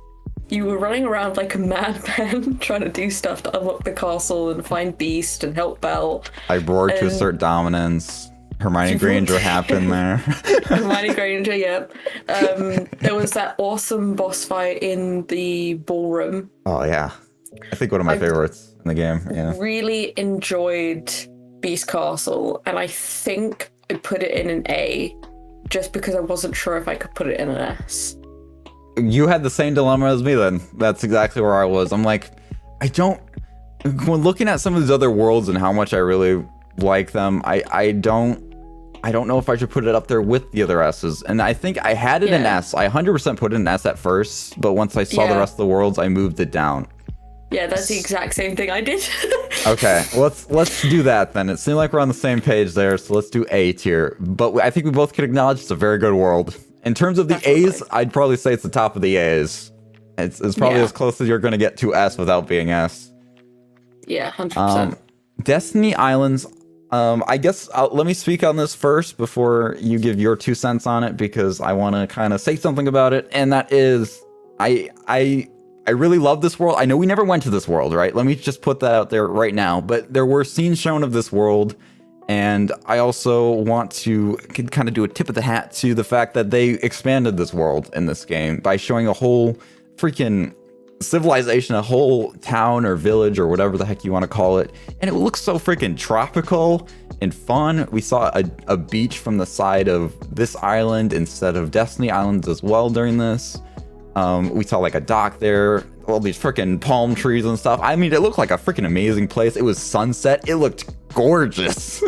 You were running around like a madman trying to do stuff to unlock the castle and find Beast and help Belle. I roared to assert dominance. Hermione Granger happened there. Hermione Granger, yep. There was that awesome boss fight in the ballroom. Oh, yeah. I think one of my favorites in the game, yeah. Really enjoyed Beast Castle, and I think I put it in an A just because I wasn't sure if I could put it in an S. You had the same dilemma as me then. That's exactly where I was. I'm like, when looking at some of these other worlds and how much I really like them, I don't know if I should put it up there with the other S's. And I think I had it in S. I 100% put it in S at first, but once I saw the rest of the worlds, I moved it down. Yeah, that's the exact same thing I did. Okay, let's do that then. It seemed like we're on the same page there, so let's do A tier. But I think we both can acknowledge it's a very good world. In terms of the A's, I'd probably say it's the top of the A's. It's probably as close as you're going to get to S without being S. Yeah, 100%. Destiny Islands. I guess let me speak on this first before you give your 2 cents on it, because I want to kind of say something about it, and that is I really love this world. I know we never went to this world, right? Let me just put that out there right now. But there were scenes shown of this world, and I also want to kind of do a tip of the hat to the fact that they expanded this world in this game by showing a whole freaking civilization, a whole town or village or whatever the heck you want to call it. And it looks so freaking tropical and fun. We saw a beach from the side of this island instead of Destiny Islands as well during this. We saw like a dock there, all these freaking palm trees and stuff. I mean, it looked like a freaking amazing place. It was sunset. It looked gorgeous.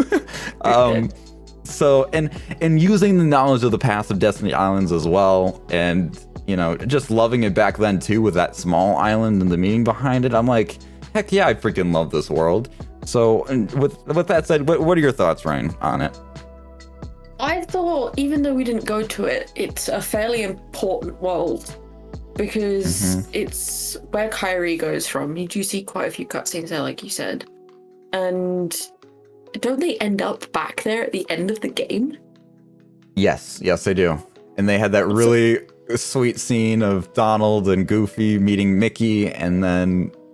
So, and using the knowledge of the past of Destiny Islands as well, and, you know, just loving it back then too with that small island and the meaning behind it, I'm like, heck yeah, I freaking love this world. So, and with that said, what are your thoughts, Raine, on it? I thought, even though we didn't go to it, it's a fairly important world. Because it's where Kairi goes from. You do see quite a few cutscenes there, like you said. And don't they end up back there at the end of the game? Yes, they do. And they had that really sweet scene of Donald and Goofy meeting Mickey,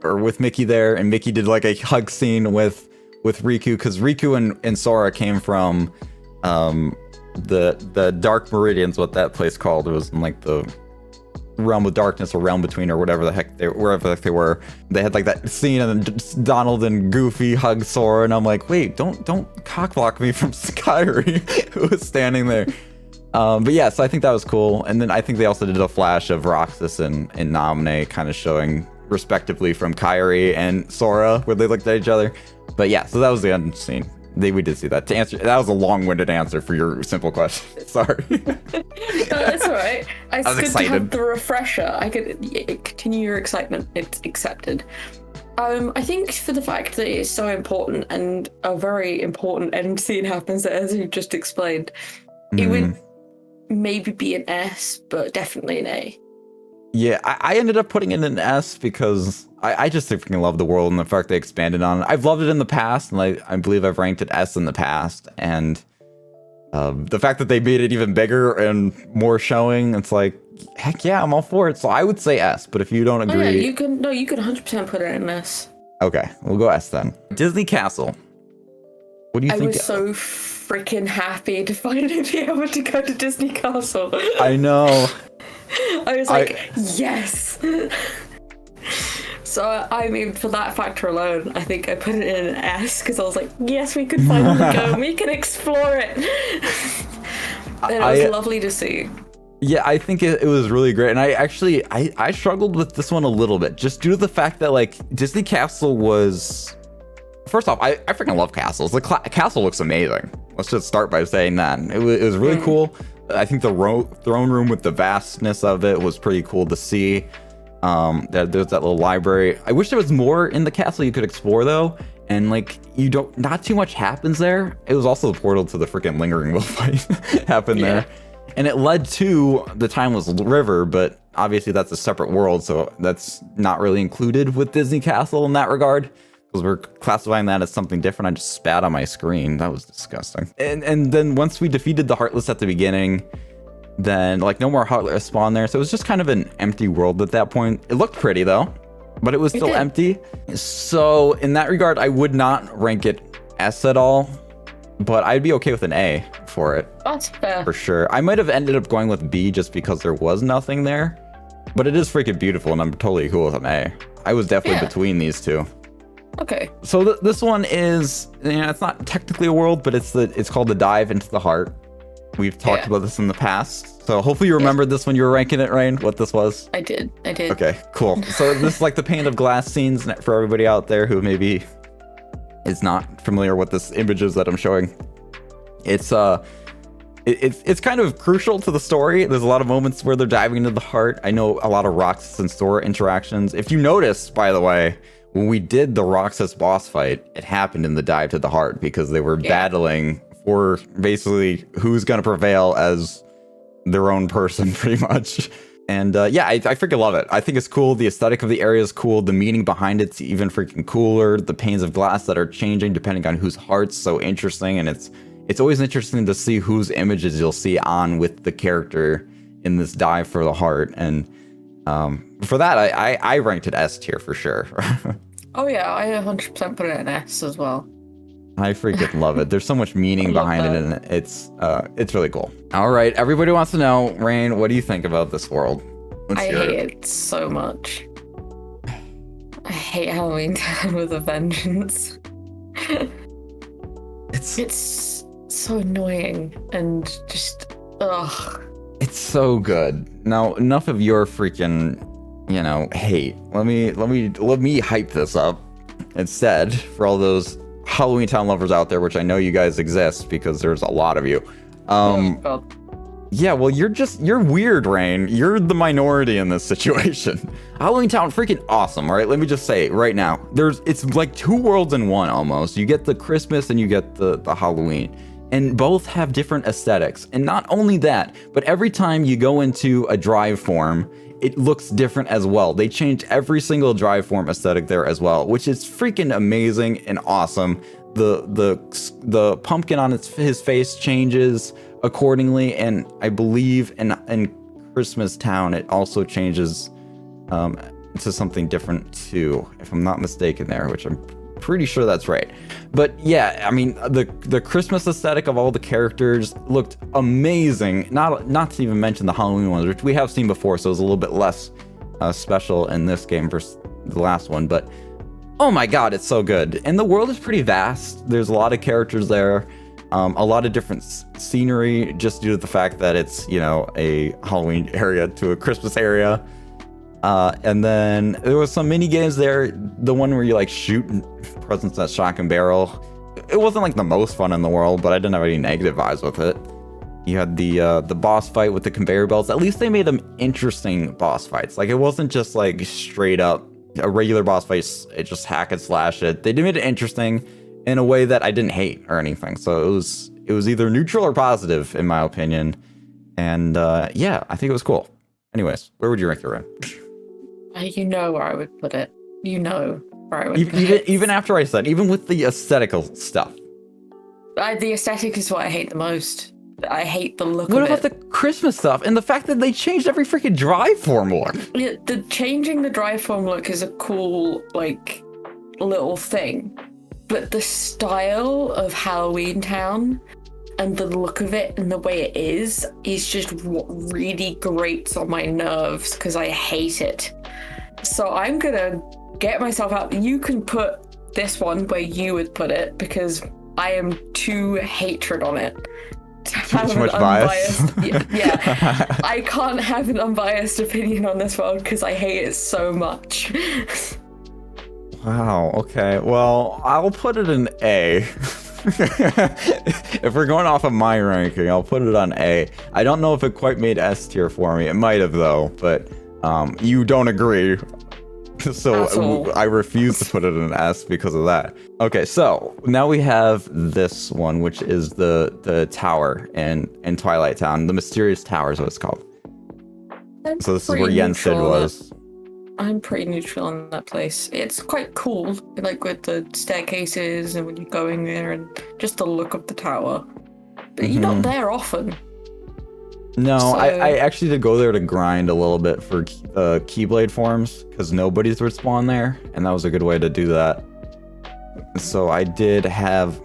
or with Mickey there, and Mickey did like a hug scene with Riku, because Riku and Sora came from the Dark Meridian's what that place called. It was in like the Realm of Darkness or Realm Between or whatever the heck wherever the heck they were. They had like that scene and then Donald and Goofy hug Sora, and I'm like, wait, don't cockblock me from Kairi, who was standing there. But yeah, so I think that was cool. And then I think they also did a flash of Roxas and Naminé kind of showing respectively from Kairi and Sora, where they looked at each other. But yeah, so that was the end scene. We did see that. To answer, that was a long-winded answer for your simple question. Sorry. No, that's all right. I was excited. To have the refresher. I could continue your excitement. It's accepted. I think for the fact that it's so important and a very important end scene happens there, as you just explained, it would maybe be an S, but definitely an A. Yeah, I ended up putting it in an S because I just freaking love the world and the fact they expanded on it. I've loved it in the past, and I believe I've ranked it S in the past. And the fact that they made it even bigger and more showing, it's like, heck yeah, I'm all for it. So I would say S, but if you don't agree... Oh, yeah, you can 100% put it in S. Okay, we'll go S then. Disney Castle. What do you think? I was so freaking happy to finally be able to go to Disney Castle. I know. I was like, yes. So, I mean, for that factor alone, I think I put it in an S because I was like, yes, we could finally go and we can explore it. And it was lovely to see. Yeah, I think it was really great. And I struggled with this one a little bit just due to the fact that, like, Disney Castle was... First off, I freaking love castles. The castle looks amazing. Let's just start by saying that. It was really cool. I think the throne room with the vastness of it was pretty cool to see. There's that little library. I wish there was more in the castle you could explore though. And like, not too much happens there. It was also the portal to the freaking Lingering Will fight happened there. And it led to the Timeless River, but obviously that's a separate world. So that's not really included with Disney Castle in that regard. Because we're classifying that as something different. I just spat on my screen. That was disgusting. And then once we defeated the Heartless at the beginning, then like no more Heartless spawn there. So it was just kind of an empty world at that point. It looked pretty though, but it was still empty. So in that regard, I would not rank it S at all, but I'd be okay with an A for it. That's fair. For sure. I might have ended up going with B just because there was nothing there, but it is freaking beautiful and I'm totally cool with an A. I was definitely between these two. Okay. So this one is, it's not technically a world, but it's called the Dive into the Heart. We've talked about this in the past. So hopefully you remembered this when you were ranking it, Raine, what this was. I did. Okay, cool. So this is like the pane of glass scenes for everybody out there who maybe is not familiar with this images that I'm showing. It's kind of crucial to the story. There's a lot of moments where they're diving into the heart. I know a lot of Roxas and Sora interactions. If you noticed, by the way, when we did the Roxas boss fight, it happened in the Dive to the Heart because they were battling for basically who's going to prevail as their own person, pretty much. And yeah, I freaking love it. I think it's cool. The aesthetic of the area is cool. The meaning behind it's even freaking cooler. The panes of glass that are changing depending on whose heart's so interesting. And it's always interesting to see whose images you'll see on with the character in this Dive for the Heart. And for that, I ranked it S tier for sure. Oh yeah, I 100% put it in S as well. I freaking love it. There's so much meaning behind it, and it's really cool. All right, everybody wants to know, Raine, what do you think about this world? I hate it so much. I hate Halloween Town with a vengeance. It's so annoying and just ugh. It's so good. Now, enough of your freaking, hate. Let me hype this up instead for all those Halloween Town lovers out there, which I know you guys exist because there's a lot of you. Yeah, well, you're weird, Raine. You're the minority in this situation. Halloween Town, freaking awesome, all right? Let me just say right now, it's like two worlds in one almost. You get the Christmas and you get the Halloween. And both have different aesthetics. And not only that, but every time you go into a drive form, it looks different as well. They changed every single drive form aesthetic there as well, which is freaking amazing and awesome. The pumpkin on his face changes accordingly, and I believe in Christmas Town it also changes to something different too, if I'm not mistaken there, which I'm pretty sure that's right. But yeah, I mean, the Christmas aesthetic of all the characters looked amazing. Not to even mention the Halloween ones, which we have seen before, so it was a little bit less special in this game versus the last one. But oh my god, it's so good. And the world is pretty vast. There's a lot of characters there. A lot of different scenery, just due to the fact that it's, you know, a Halloween area to a Christmas area. And then there was some mini games there. The one where you like shoot presents at shock and barrel. It wasn't like the most fun in the world, but I didn't have any negative vibes with it. You had the boss fight with the conveyor belts. At least they made them interesting boss fights. Like, it wasn't just like straight up a regular boss fight. It just hack and slash it. They made it interesting in a way that I didn't hate or anything. So it was either neutral or positive in my opinion. And yeah, I think it was cool. Anyways, where would you rank it, Raine? You know where I would put it. You know where I would put it. Even after I said, even with the aesthetical stuff. The aesthetic is what I hate the most. I hate the look of it. What about the Christmas stuff and the fact that they changed every freaking drive form look? Yeah, changing the drive form look is a cool, like, little thing. But the style of Halloween Town and the look of it and the way it is just what really grates on my nerves because I hate it. So I'm gonna get myself out. You can put this one where you would put it because I am too hatred on it. Too much bias. Yeah. I can't have an unbiased opinion on this one because I hate it so much. Wow, okay. Well, I'll put it in A. If we're going off of my ranking, I'll put it on A. I don't know if it quite made S tier for me. It might have, though, but you don't agree. So I refuse to put it in S because of that. Okay, so now we have this one, which is the tower in Twilight Town. The Mysterious Tower is what it's called. So this is where Yensid was. I'm pretty neutral on that place. It's quite cool, like with the staircases and when you're going there and just the look of the tower. But you're not there often. No, so... I actually did go there to grind a little bit for Keyblade forms because nobody's would spawn there, and that was a good way to do that. So I did have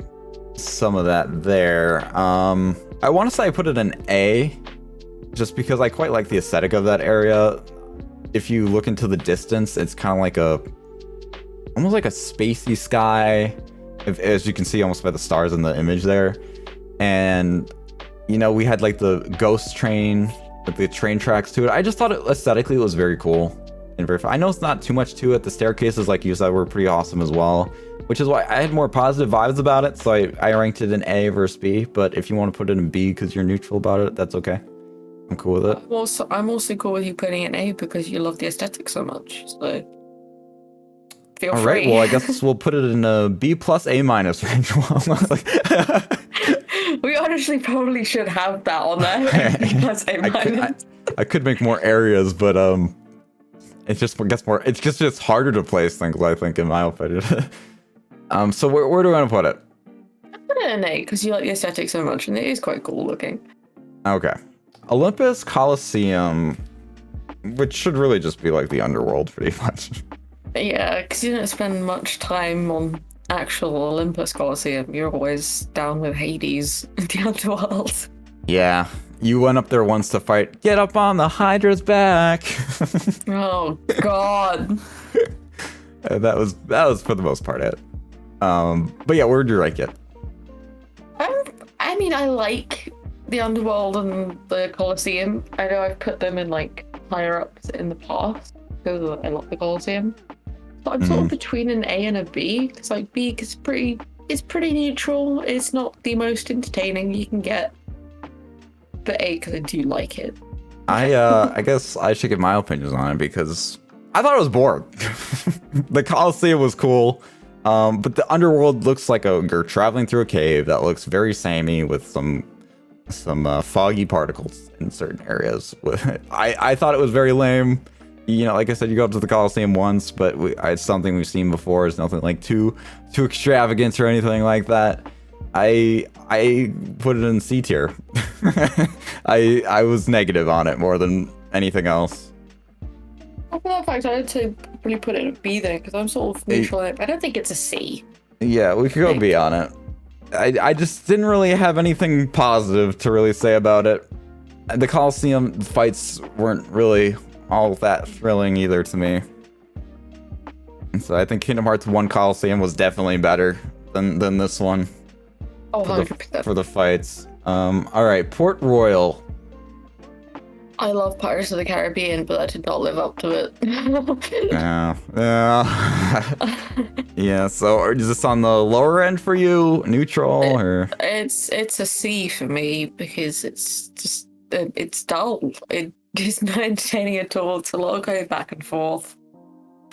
some of that there. I want to say I put it in A, just because I quite like the aesthetic of that area. If you look into the distance, it's kind of like almost like a spacey sky, as you can see almost by the stars in the image there. And, you know, we had like the ghost train with the train tracks to it. I just thought aesthetically it was very cool and very fun. I know it's not too much to it. The staircases, like you said, were pretty awesome as well, which is why I had more positive vibes about it. So I ranked it in A versus B, but if you want to put it in B because you're neutral about it, that's okay. I'm cool with it. I'm also cool with you putting it in A because you love the aesthetic so much. So feel free. All right. Well, I guess we'll put it in a B plus A minus range. We honestly probably should have that on there. B plus A minus. I could make more areas, but it just gets more. It's just harder to place things, I think, in my opinion. So where do I want to put it? I put it in A because you like the aesthetic so much, and it is quite cool looking. Okay. Olympus Coliseum, which should really just be like the underworld, pretty much. Yeah, because you don't spend much time on actual Olympus Coliseum. You're always down with Hades in the underworld. Yeah, you went up there once to fight. Get up on the Hydra's back. Oh God. That was for the most part it. But yeah, where'd you rank it? I mean, I like the underworld and the Colosseum. I know I've put them in like higher ups in the past because I love the Colosseum. But I'm sort of between an A and a B. It's like B is pretty neutral. It's not the most entertaining you can get. But A because I do like it. I guess I should give my opinions on it because I thought it was boring. The Colosseum was cool. But the underworld looks like you're traveling through a cave that looks very samey with some foggy particles in certain areas. I thought it was very lame. You know, like I said, you go up to the Coliseum once, but it's something we've seen before. It's nothing like too extravagant or anything like that. I put it in C tier. I was negative on it more than anything else. for that fact, I'd say probably put it in a B then, because I'm sort of neutral on it. I don't think it's a C. Yeah, we could go B on it. I just didn't really have anything positive to really say about it. The Coliseum fights weren't really all that thrilling either to me. And so I think Kingdom Hearts 1 Coliseum was definitely better than this one. Oh, 100%. For the fights. Alright, Port Royal. I love Pirates of the Caribbean, but I did not live up to it. Yeah. Yeah, so is this on the lower end for you? Neutral? Or It's a C for me, because it's just, it's dull. It is not entertaining at all. It's a lot of going back and forth.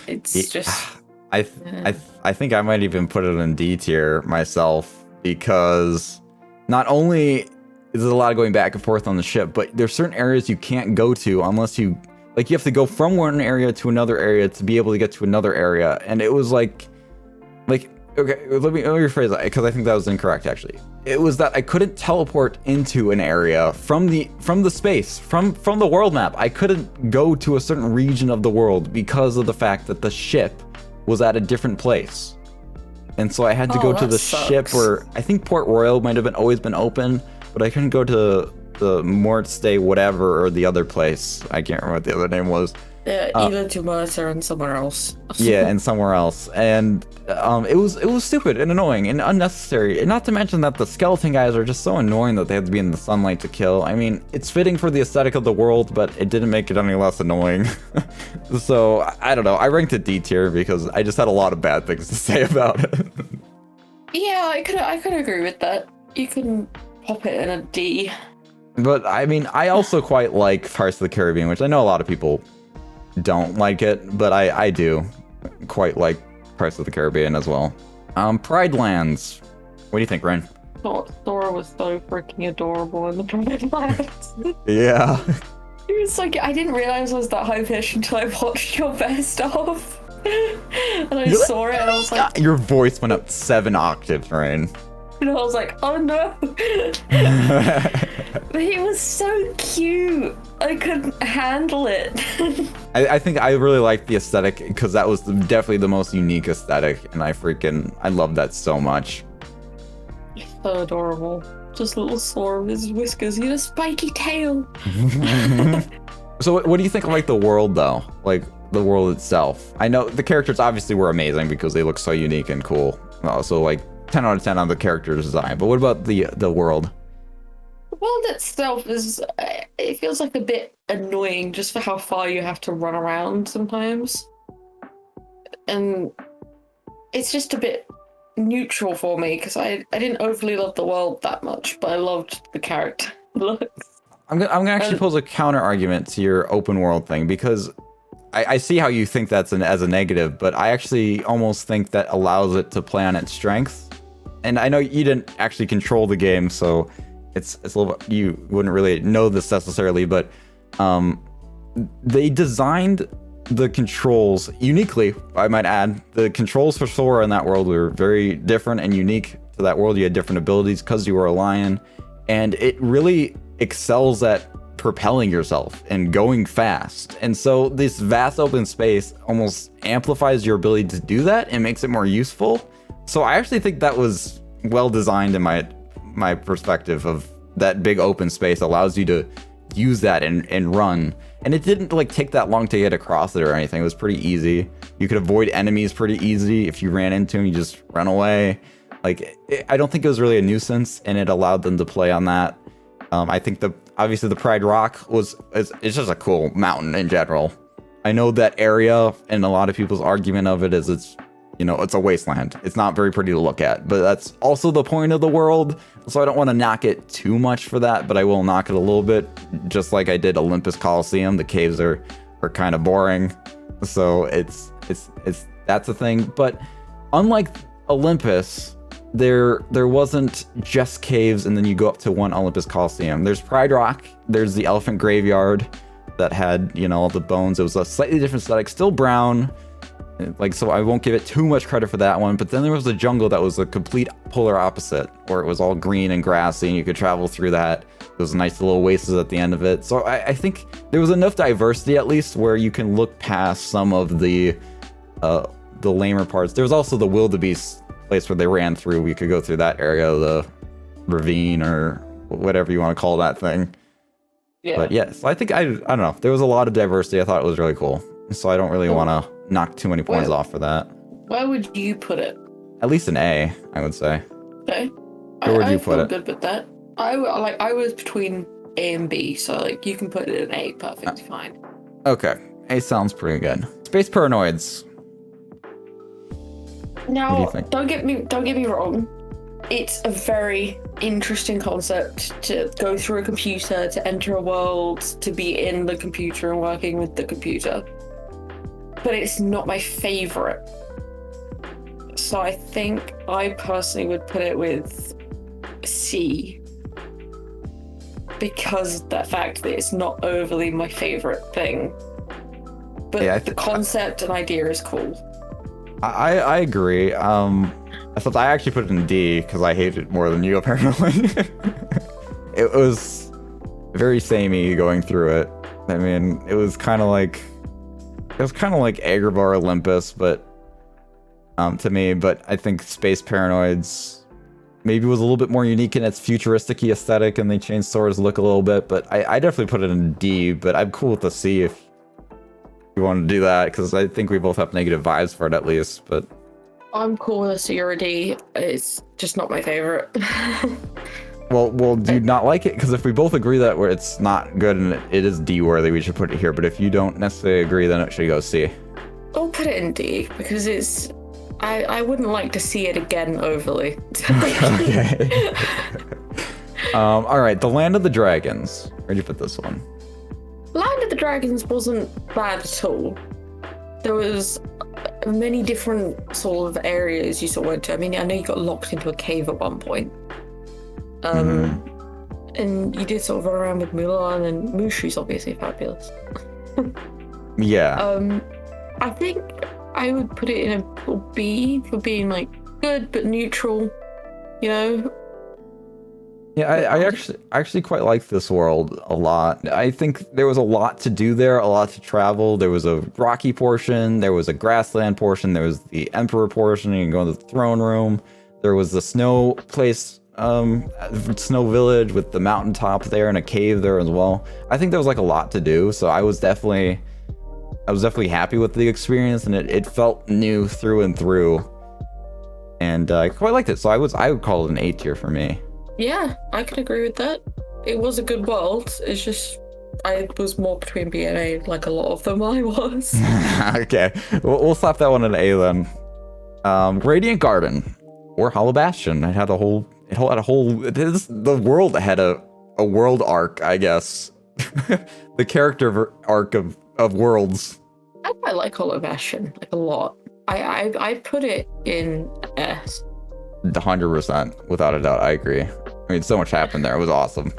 It's just... I think I might even put it in D tier myself, because not only is there a lot of going back and forth on the ship, but there's certain areas you can't go to unless you have to go from one area to another area to be able to get to another area. And it was like okay, let me rephrase that, because I think that was incorrect actually. It was that I couldn't teleport into an area from the space, from the world map. I couldn't go to a certain region of the world because of the fact that the ship was at a different place. And so I had to go to the ship where I think Port Royal might have always been open, but I couldn't go to the Mortstay whatever or the other place. I can't remember what the other name was. Yeah, either to Mercer and somewhere else. Yeah, and somewhere else. And it was stupid and annoying and unnecessary. And not to mention that the skeleton guys are just so annoying that they have to be in the sunlight to kill. I mean, it's fitting for the aesthetic of the world, but it didn't make it any less annoying. So, I don't know. I ranked it D tier because I just had a lot of bad things to say about it. Yeah, I could agree with that. You can pop it in a D. But, I mean, I also quite like Pirates of the Caribbean, which I know a lot of people don't like it, but I do quite like Pirates of the Caribbean as well. Pride Lands. What do you think, Raine? Sora was so freaking adorable in the Pride Lands. Yeah. It was like, I didn't realize I was that high pitched until I watched your best of. And I saw it and I was like... Your voice went up 7 octaves, Raine. And I was like, oh no. But he was so cute. I couldn't handle it. I think I really liked the aesthetic because that was definitely the most unique aesthetic, and I love that so much. So adorable. Just a little Sora with his whiskers. He had a spiky tail. So what do you think of like the world though? Like the world itself? I know the characters obviously were amazing because they look so unique and cool. So like 10 out of 10 on the character design. But what about the world? The world itself is, it feels like a bit annoying just for how far you have to run around sometimes. And it's just a bit neutral for me because I didn't overly love the world that much, but I loved the character looks. I'm gonna actually pose a counter argument to your open world thing, because I see how you think that's as a negative, but I actually almost think that allows it to play on its strengths. And I know you didn't actually control the game, so it's a little bit, you wouldn't really know this necessarily, but they designed the controls uniquely, I might add. The controls for Sora in that world were very different and unique to that world. You had different abilities because you were a lion, and it really excels at propelling yourself and going fast. And so this vast open space almost amplifies your ability to do that and makes it more useful. So I actually think that was well designed in my perspective of that big open space allows you to use that and run. And it didn't like take that long to get across it or anything. It was pretty easy. You could avoid enemies pretty easy. If you ran into them, you just run away. Like, I don't think it was really a nuisance, and it allowed them to play on that. I think obviously the Pride Rock it's just a cool mountain in general. I know that area, and a lot of people's argument of it is it's a wasteland. It's not very pretty to look at, but that's also the point of the world. So I don't want to knock it too much for that, but I will knock it a little bit, just like I did Olympus Coliseum. The caves are kind of boring. So it's that's a thing. But unlike Olympus, there wasn't just caves and then you go up to one Olympus Coliseum. There's Pride Rock, there's the elephant graveyard that had, all the bones. It was a slightly different aesthetic, still brown. So I won't give it too much credit for that one. But then there was the jungle that was a complete polar opposite, where it was all green and grassy and you could travel through that. those nice little oases at the end of it. So I think there was enough diversity at least where you can look past some of the lamer parts. There was also the wildebeest place where they ran through. We could go through that area, the ravine or whatever you want to call that thing. Yeah. But yes, I think I don't know. There was a lot of diversity. I thought it was really cool. So I don't really want to knock too many points off for that. Where would you put it? At least an A, I would say. Okay. Where would you put it? Good with that. I was between A and B, so like you can put it in A, perfectly fine. Okay, A sounds pretty good. Space paranoids. Now, don't get me wrong. It's a very interesting concept to go through a computer, to enter a world, to be in the computer and working with the computer. But it's not my favorite. So I think I personally would put it with C. Because of the fact that it's not overly my favorite thing. But the concept and idea is cool. I agree. I actually put it in D because I hate it more than you apparently. It was very samey going through it. I mean, it was kind of like Agrabah Olympus, but to me. But I think Space Paranoids maybe was a little bit more unique in its futuristic-y aesthetic, and they changed Sora's look a little bit. But I definitely put it in D. But I'm cool with the C if you want to do that, because I think we both have negative vibes for it at least. But I'm cool with a C or a D. It's just not my favorite. Well, do you not like it? Because if we both agree that it's not good and it is D worthy, we should put it here. But if you don't necessarily agree, then it should go C. I'll put it in D because I wouldn't like to see it again overly. Okay. All right, the Land of the Dragons. Where'd you put this one? Land of the Dragons wasn't bad at all. There was many different sort of areas you sort of went to. I mean, I know you got locked into a cave at one point. And you did sort of run around with Mulan, and Mushu's obviously fabulous. Yeah. I think I would put it in a B for being like good but neutral, you know? Yeah, I actually quite like this world a lot. I think there was a lot to do there, a lot to travel. There was a rocky portion, there was a grassland portion, there was the Emperor portion, you can go into the throne room. There was the snow place, snow village with the mountaintop there and a cave there as well. I think there was like a lot to do, so I was definitely happy with the experience, and it felt new through and through. And I quite liked it, so I would call it an A tier for me. Yeah, I can agree with that. It was a good world. It's just I was more between B and A, like a lot of them I was. Okay, we'll slap that one at A then. Radiant Garden or Hollow Bastion. It had a whole. The world had a world arc, I guess. The character arc of worlds. I quite like Hollow Bastion, like a lot. I put it in S. 100%, without a doubt. I agree. I mean, so much happened there. It was awesome.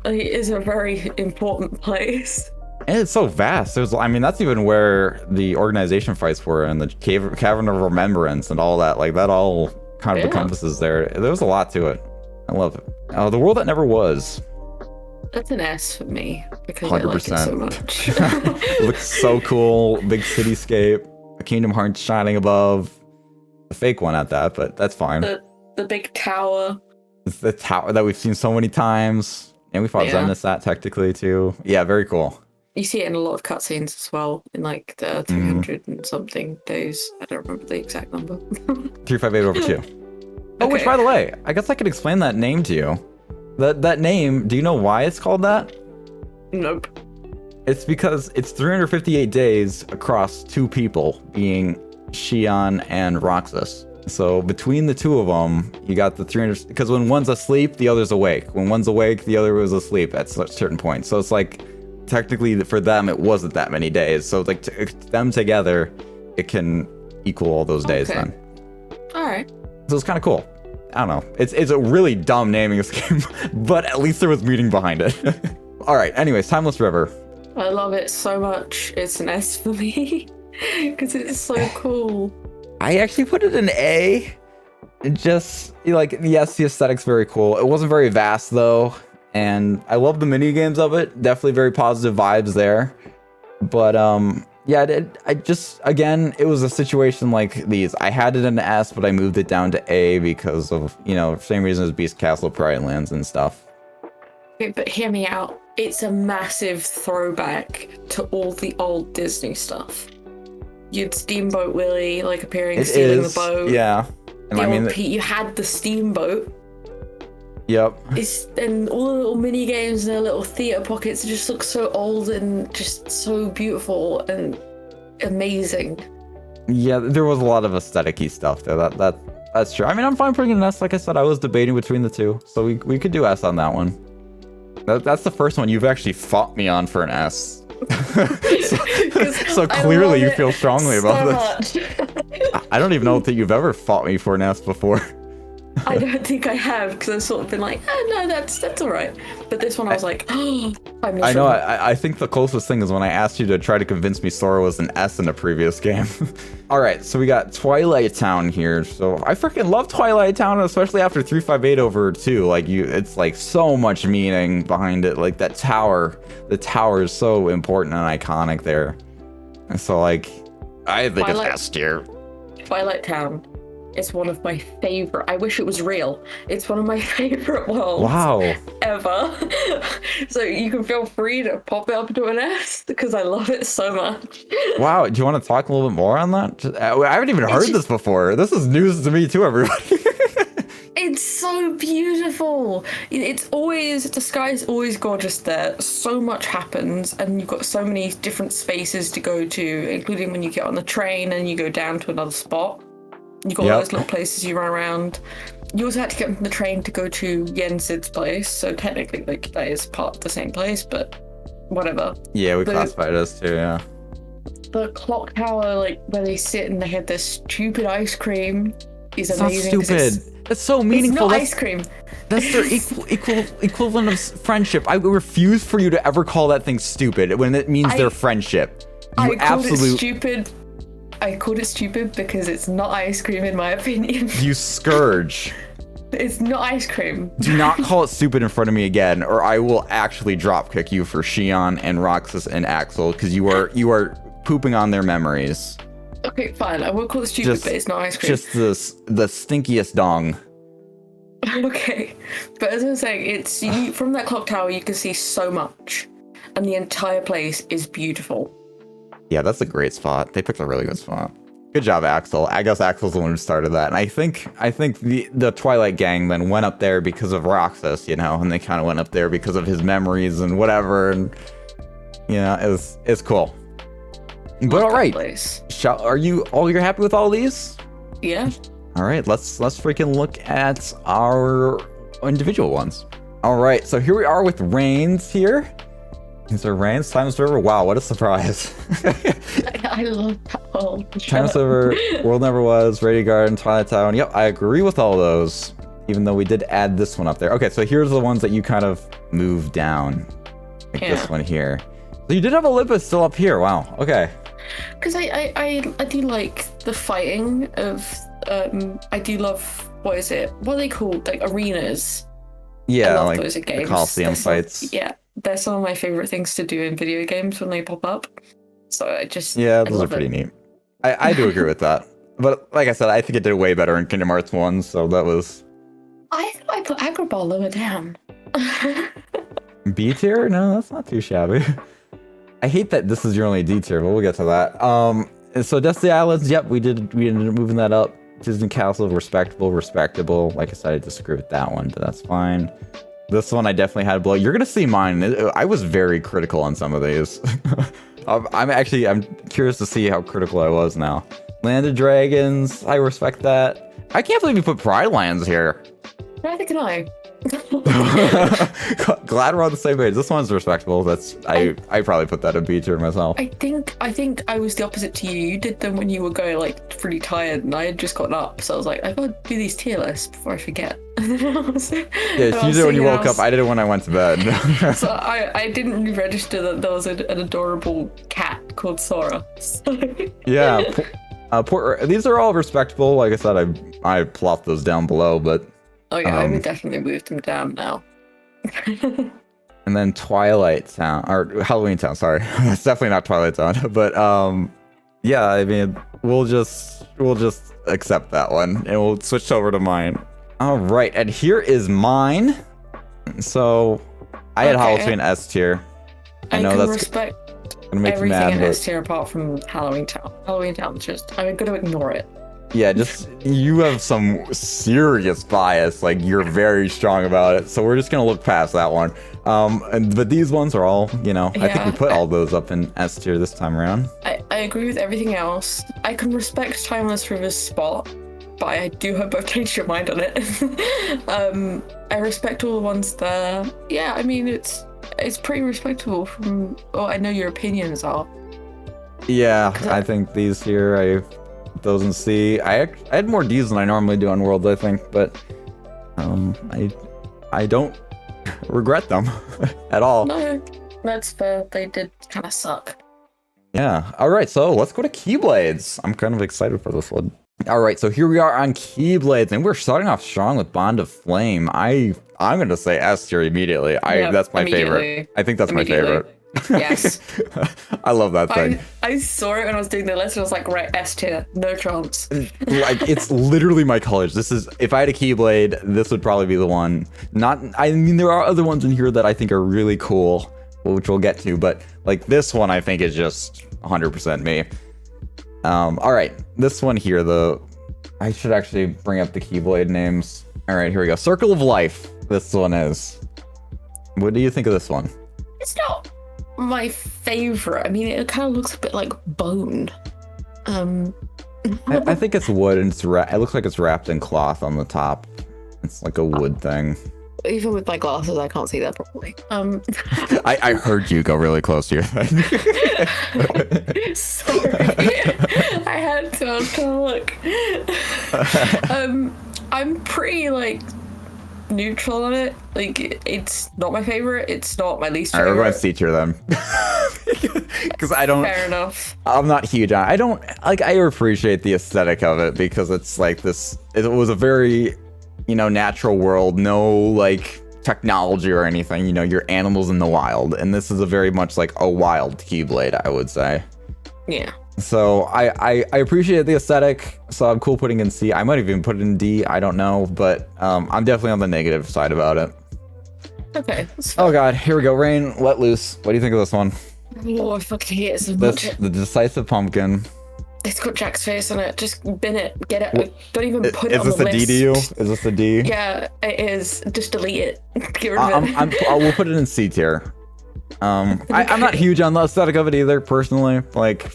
It is a very important place. And it's so vast. That's even where the organization fights were, and the Cavern of Remembrance and all that. Like, that all kind of encompasses there. There was a lot to it. I love it. The World That Never Was. That's an S for me, because 100%. I like it so much. It looks so cool. Big cityscape. A Kingdom Hearts shining above. A fake one at that, but that's fine. The big tower. It's the tower that we've seen so many times. And we fought Xemnas technically too. Yeah, very cool. You see it in a lot of cutscenes as well, in like the 300 and something days. I don't remember the exact number. 358 over 2. Oh, okay. Which, by the way, I guess I could explain that name to you. That name, do you know why it's called that? Nope. It's because it's 358 days across two people, being Xion and Roxas. So between the two of them, you got the 300, because when one's asleep, the other's awake. When one's awake, the other was asleep at certain points. So it's like, technically for them, it wasn't that many days. So like them together, it can equal all those days then. All right. So it's kind of cool. I don't know. It's a really dumb naming scheme, but at least there was meaning behind it. All right. Anyways, Timeless River. I love it so much. It's an S for me because it's so cool. I actually put it in A. Just like, yes, the aesthetic's very cool. It wasn't very vast though. and I love the mini games of it. Definitely very positive vibes there. But yeah, I just, again, it was a situation like these. I had it in S, but I moved it down to A because of, you know, same reason as Beast Castle, Pride Lands and stuff. Okay, but hear me out. It's a massive throwback to all the old Disney stuff. You had Steamboat Willie, like, appearing, stealing the boat. Yeah. And I mean, the, you had the steamboat. Yep. And all the little mini games and their little theater pockets just look so old and just so beautiful and amazing. Yeah, there was a lot of aesthetic-y stuff there. That's true. I mean, I'm fine putting an S. Like I said, I was debating between the two, so we could do S on that one. That's the first one you've actually fought me on for an S. so clearly you feel strongly about this. I don't even know that you've ever fought me for an S before. I don't think I have, because I've sort of been like, oh, no, that's all right. But this one I was like, oh, I'm miserable. I know, I think the closest thing is when I asked you to try to convince me Sora was an S in a previous game. All right, so we got Twilight Town here. So I freaking love Twilight Town, especially after 358 over 2. Like, it's like so much meaning behind it. Like that tower, the tower is so important and iconic there. And so like, I think it's S tier. Twilight Town. It's one of my favorite. I wish it was real. It's one of my favorite worlds. Wow. Ever. So you can feel free to pop it up to an S because I love it so much. Wow. Do you want to talk a little bit more on that? I haven't even heard this before. This is news to me too, everybody. It's so beautiful. The sky is always gorgeous there. So much happens, and you've got so many different spaces to go to, including when you get on the train and you go down to another spot. You got all those little places you run around. You also had to get on the train to go to Yensid's place, so technically, like, that is part of the same place, but whatever. Yeah, we classified it as too, yeah. The clock tower, like, where they sit and they have this stupid ice cream is amazing. Not stupid. That's so meaningful. It's not ice cream. That's their equivalent of friendship. I refuse for you to ever call that thing stupid when it means their friendship. I called it stupid. I called it stupid because it's not ice cream, in my opinion. You scourge. It's not ice cream. Do not call it stupid in front of me again, or I will actually dropkick you for Shion and Roxas and Axel, because you are pooping on their memories. Okay, fine. I will call it stupid, but it's not ice cream. Just the stinkiest dong. Okay, but as I was saying, from that clock tower you can see so much, and the entire place is beautiful. Yeah, that's a great spot. They picked a really good spot. Good job, Axel. I guess Axel's the one who started that. And I think the Twilight gang then went up there because of Roxas, you know, and they kind of went up there because of his memories and whatever. And, you know, it's cool. But all right. You're happy with all these? Yeah. All right, let's freaking look at our individual ones. All right, so here we are with Raine's here. These are Raine's, Timeless River. Wow, what a surprise. I love that world. Timeless River, World Never Was, Radiant Garden, Twilight Town. Yep, I agree with all those, even though we did add this one up there. Okay, so here's the ones that you kind of moved down. Like this one here. So you did have Olympus still up here. Wow, okay. Because I do like the fighting of, I do love, what are they called? Like arenas. Yeah, I love like those games. the Coliseum fights. Yeah. They're some of my favorite things to do in video games when they pop up. So those are pretty neat. I do agree with that. But like I said, I think it did way better in Kingdom Hearts 1, so that was... I thought I put Agrabah lower down. B tier? No, that's not too shabby. I hate that this is your only D tier, but we'll get to that. So Destiny Islands, yep, we ended up moving that up. Disney Castle, respectable. Like I said, I disagree with that one, but that's fine. This one I definitely had a blow. You're gonna see mine. I was very critical on some of these. I'm curious to see how critical I was now. Land of Dragons, I respect that. I can't believe you put Pride Lands here. Neither can I. Glad we're on the same page. This one's respectable. I probably put that in B tier myself. I think I was the opposite to you. You did them when you were going like pretty tired, and I had just gotten up, so I was like, I gotta do these tier lists before I forget. Yeah, you did it when you woke up. I did it when I went to bed. So I didn't really register that there was an adorable cat called Sora. Yeah. These are all respectable. Like I said, I plopped those down below, but oh yeah, I would definitely move them down now. And then Twilight Town, or Halloween Town, sorry. It's definitely not Twilight Town, but yeah, I mean, we'll just accept that one and we'll switch over to mine. All right, and here is mine. So I had Halloween S tier. I know that's gonna make you mad, everything in S tier apart from Halloween Town. Halloween Town's just, I'm gonna ignore it. Yeah, just you have some serious bias, like you're very strong about it. So we're just gonna look past that one. But these ones are all, you know, I think we put all those up in S tier this time around. I agree with everything else. I can respect Timeless River's spot, but I do hope I've changed your mind on it. I respect all the ones there. Yeah, I mean, it's pretty respectable from what I know your opinions are. Yeah, I think these here, those in C. I had more D's than I normally do on Worlds, I think, but I don't regret them at all. No, that's fair. They did kind of suck. Yeah. All right, so let's go to Keyblades. I'm kind of excited for this one. All right, so here we are on Keyblades, and we're starting off strong with Bond of Flame. I'm gonna say S tier immediately. That's my favorite. I think that's my favorite. Yes. I love that thing. I saw it when I was doing the list and I was like, right, S tier, no chance. Like, it's literally my colors. This is, if I had a Keyblade, this would probably be the one. I mean, there are other ones in here that I think are really cool, which we'll get to, but like this one I think is just 100% me. All right, this one here, I should actually bring up the Keyblade names. All right, here we go. Circle of Life, this one is. What do you think of this one? It's not my favorite. I mean, it kind of looks a bit like bone. I think it's wood, and it looks like it's wrapped in cloth on the top. It's like a wood thing. Even with my glasses, I can't see that properly. I heard you go really close to your thing. Sorry. I had to. I was trying to look. I'm pretty, like, neutral on it. Like, it's not my favorite. It's not my least favorite. Alright, we're going to C tier then. Because I don't... Fair enough. I'm not huge on it. I appreciate the aesthetic of it because it's like this... It was a very... natural world, no like technology or anything, your animals in the wild, and this is a very much like a wild Keyblade, I would say. Yeah. So I appreciate the aesthetic, so I'm cool putting in C. I might even put it in D, I don't know, but I'm definitely on the negative side about it. Okay. Oh god, here we go. Raine, let loose. What do you think of this one? Oh, I fucking hate it so much. The decisive pumpkin. It's got Jack's face on it. Just bin it. Get it. Don't even put it on the list. Is this a D to you? Is this a D? Yeah, it is. Just delete it. Get rid of it. We'll put it in C tier. I'm not huge on the aesthetic of it either, personally. Like,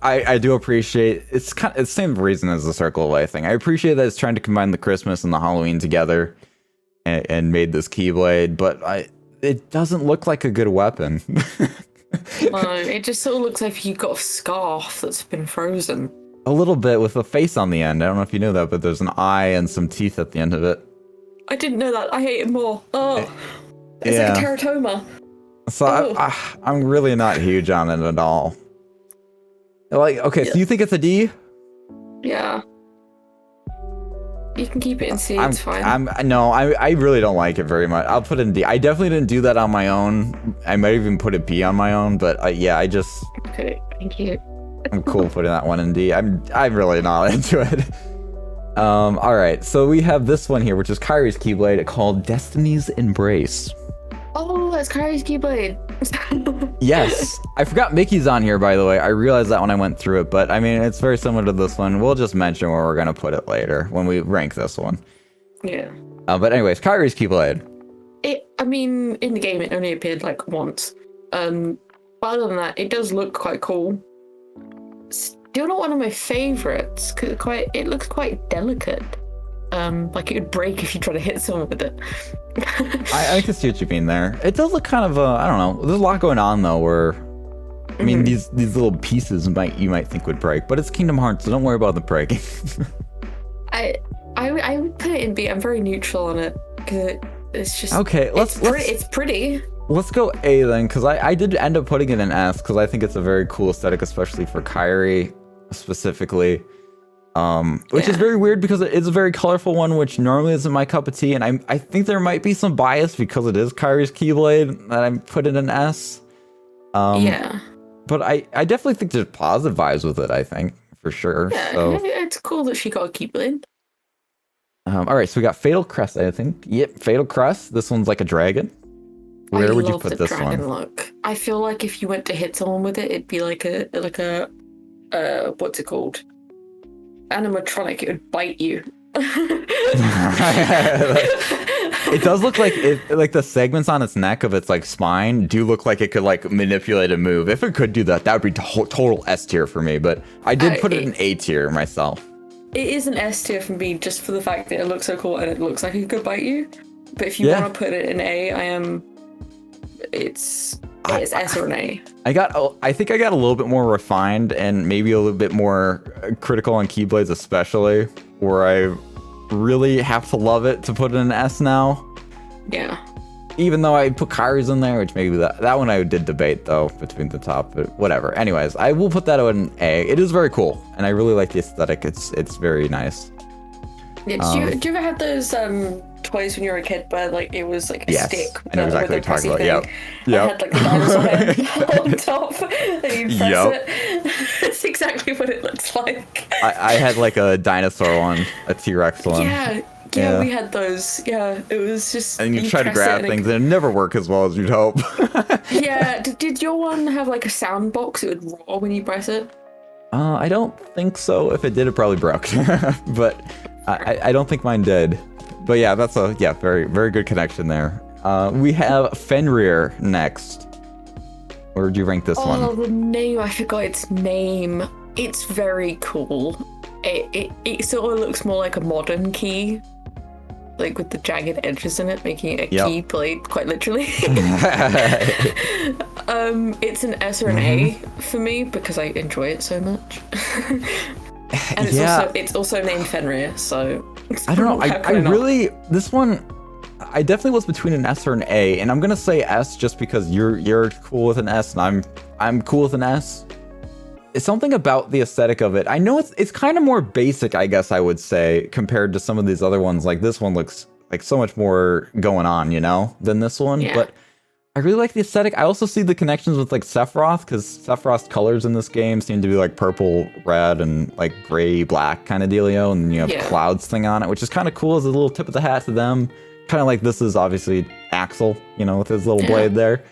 I do appreciate it's the same reason as the Circle of Life thing. I appreciate that it's trying to combine the Christmas and the Halloween together and made this Keyblade, but it doesn't look like a good weapon. It just sort of looks like you got a scarf that's been frozen. A little bit with a face on the end. I don't know if you know that, but there's an eye and some teeth at the end of it. I didn't know that. I hate it more. Oh, it's like a teratoma. So I'm really not huge on it at all. Like, okay, so you think it's a D? Yeah. You can keep it in C, it's fine. I really don't like it very much. I'll put it in D. I definitely didn't do that on my own. I might even put a B on my own, but I just... Okay, thank you. I'm cool putting that one in D. I'm really not into it. All right, so we have this one here, which is Kairi's Keyblade, called Destiny's Embrace. Oh, that's Kairi's Keyblade. Yes. I forgot Mickey's on here, by the way. I realized that when I went through it, but I mean, it's very similar to this one. We'll just mention where we're going to put it later when we rank this one. Yeah. But anyways, Kairi's Keyblade. In the game, it only appeared like once. But other than that, it does look quite cool. Still not one of my favorites, because it looks quite delicate. Like it would break if you try to hit someone with it. I can see what you mean there. It does look kind of, I don't know. There's a lot going on though, where, I mean, these little pieces you might think would break, but it's Kingdom Hearts, so don't worry about the breaking. I would put it in B. I'm very neutral on it because it's just okay. It's pretty. Let's go A then, because I did end up putting it in S because I think it's a very cool aesthetic, especially for Kairi specifically. Which is very weird because it's a very colorful one, which normally isn't my cup of tea. And I think there might be some bias because it is Kairi's Keyblade that I put in an S. Yeah. But I definitely think there's positive vibes with it, I think, for sure. Yeah, So, it's cool that she got a Keyblade. all right, so we got Fatal Crest, I think. Yep, Fatal Crest. This one's like a dragon. Where would you put this one? I love the dragon look. I feel like if you went to hit someone with it, it'd be like a what's it called? Animatronic. It would bite you. It does look like like the segments on its neck of its like spine do look like it could like manipulate a move. If it could do that, that would be total S tier for me. But I did put it in A tier myself. It is an S tier for me just for the fact that it looks so cool and it looks like it could bite you. But if you want to put it in A, it's S or an A. I think I got a little bit more refined and maybe a little bit more critical on Keyblades, especially where I really have to love it to put it in an S now. Yeah. Even though I put Kairi's in there, which maybe that one I did debate though between the top, but whatever. Anyways, I will put that in A. It is very cool, and I really like the aesthetic. It's very nice. Yeah, did you ever have those toys when you were a kid, but like it was like a stick? I know exactly what you're talking about. Yep. It had like the dinosaur head on top, and you press it. That's exactly what it looks like. I had like a dinosaur one, a T-Rex one. Yeah, we had those. Yeah, it was just. And you try to grab things, and it never work as well as you'd hope. Yeah, did your one have like a sound box? It would roar when you press it. I don't think so. If it did, it probably broke. But I don't think mine did. But yeah, that's a very very good connection there. We have Fenrir next. Where would you rank this one? Oh, the name! I forgot its name. It's very cool. It sort of looks more like a modern key, like with the jagged edges in it, making it a key blade, quite literally. It's an S or an A for me because I enjoy it so much. And it's also named Fenrir, so I don't know. I really this one I definitely was between an S or an A, and I'm gonna say S just because you're cool with an S and I'm cool with an S. It's something about the aesthetic of it. I know it's kind of more basic, I guess I would say, compared to some of these other ones. Like this one looks like so much more going on, than this one. Yeah. But I really like the aesthetic. I also see the connections with like Sephiroth, because Sephiroth's colors in this game seem to be like purple, red, and like gray, black kind of dealio. And you have clouds thing on it, which is kind of cool as a little tip of the hat to them. Kind of like this is obviously Axel, with his little blade there.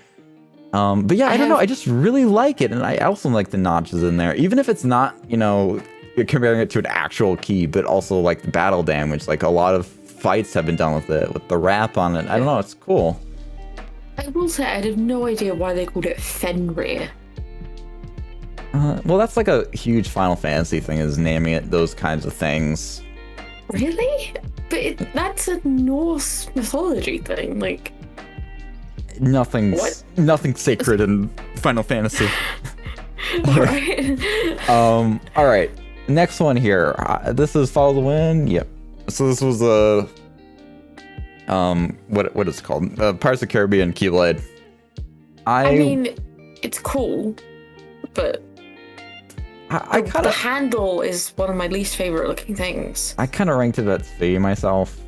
But yeah, I don't know. I just really like it. And I also like the notches in there, even if it's not, comparing it to an actual key, but also like the battle damage. Like a lot of fights have been done with it, with the wrap on it. I don't know. It's cool. I will say I have no idea why they called it Fenrir. Well, that's like a huge Final Fantasy thing, is naming it those kinds of things. Really? But that's a Norse mythology thing. Like, nothing sacred in Final Fantasy. Right. All right. Next one here. This is Follow the Wind. Yep. So this was what is it called? Pirates of the Caribbean Keyblade. I mean, it's cool, but the handle is one of my least favorite looking things. I kind of ranked it at C myself.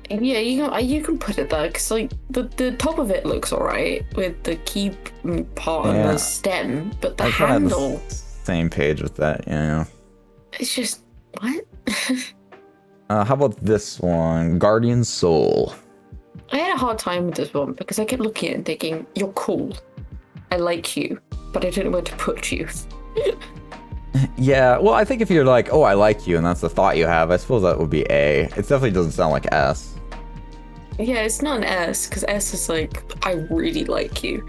Yeah, you can put it there, because like the top of it looks alright with the key part and the stem, but the handle. Same page with that, It's just what? How about this one, Guardian Soul? I had a hard time with this one because I kept looking at it and thinking, "You're cool, I like you, but I don't know where to put you." Yeah, well, I think if you're like, "Oh, I like you," and that's the thought you have, I suppose that would be A. It definitely doesn't sound like S. Yeah, it's not an S, because S is like, I really like you.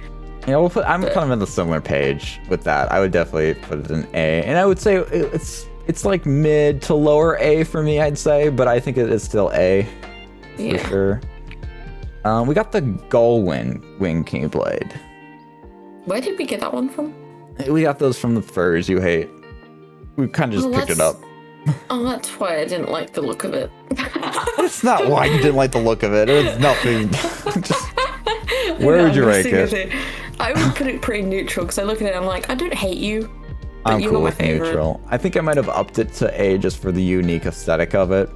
Yeah, I'm kind of in the similar page with that. I would definitely put it in A, and I would say it's like mid to lower A for me, I'd say, but I think it is still A for sure. We got the Gull Wing Keyblade. Where did we get that one from? We got those from the furs you hate. We kind of just picked it up. Oh, that's why I didn't like the look of it. It's not why you didn't like the look of it. It's nothing. Where would you rank it? I would put it pretty neutral, because I look at it and I'm like, I don't hate you, I'm you cool were my with favorite. neutral. I think I might have upped it to A just for the unique aesthetic of it.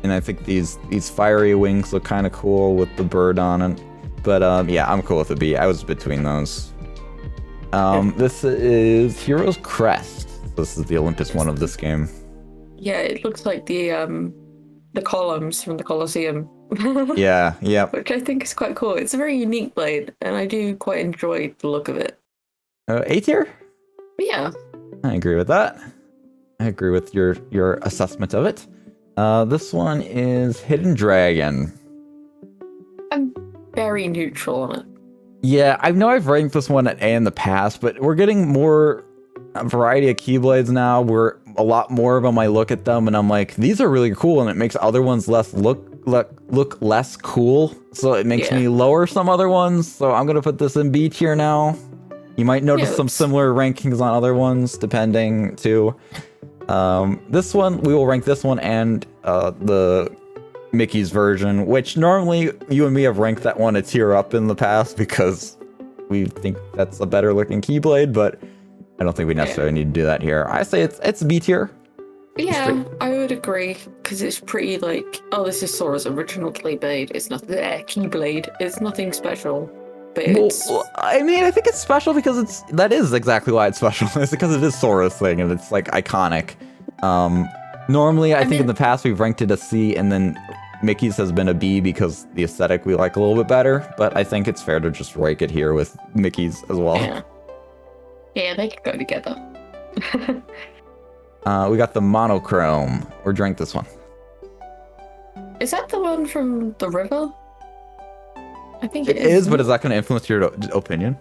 And I think these fiery wings look kind of cool with the bird on it. But yeah, I'm cool with a B. I was between those. This is Hero's Crest. This is the Olympus one of this game. Yeah, it looks like the columns from the Colosseum. Yeah, yeah. Which I think is quite cool. It's a very unique blade, and I do quite enjoy the look of it. A tier? Yeah. I agree with that. I agree with your assessment of it. This one is Hidden Dragon. I'm very neutral on it. Yeah, I know I've ranked this one at A in the past, but we're getting more variety of Keyblades now. We're a lot more of them. I look at them and I'm like, these are really cool, and it makes other ones look less cool. So it makes me lower some other ones. So I'm gonna put this in B tier now. You might notice some similar rankings on other ones, depending too. This one, we will rank this one and the Mickey's version, which normally you and me have ranked that one a tier up in the past because we think that's a better looking Keyblade, but I don't think we necessarily need to do that here. I say it's B tier. Yeah, I would agree, because it's pretty like, oh, this is Sora's original Keyblade. It's not the Keyblade. It's nothing special, but it's. Well, I mean, I think it's special because that is exactly why it's special. It's because it is Sora's thing and it's like iconic. Normally, I think in the past we've ranked it a C, and then Mickey's has been a B because the aesthetic we like a little bit better. But I think it's fair to just rank it here with Mickey's as well. Yeah, they could go together. We got the monochrome. Or drink this one. Is that the one from the river? I think it is, but is that going to influence your opinion?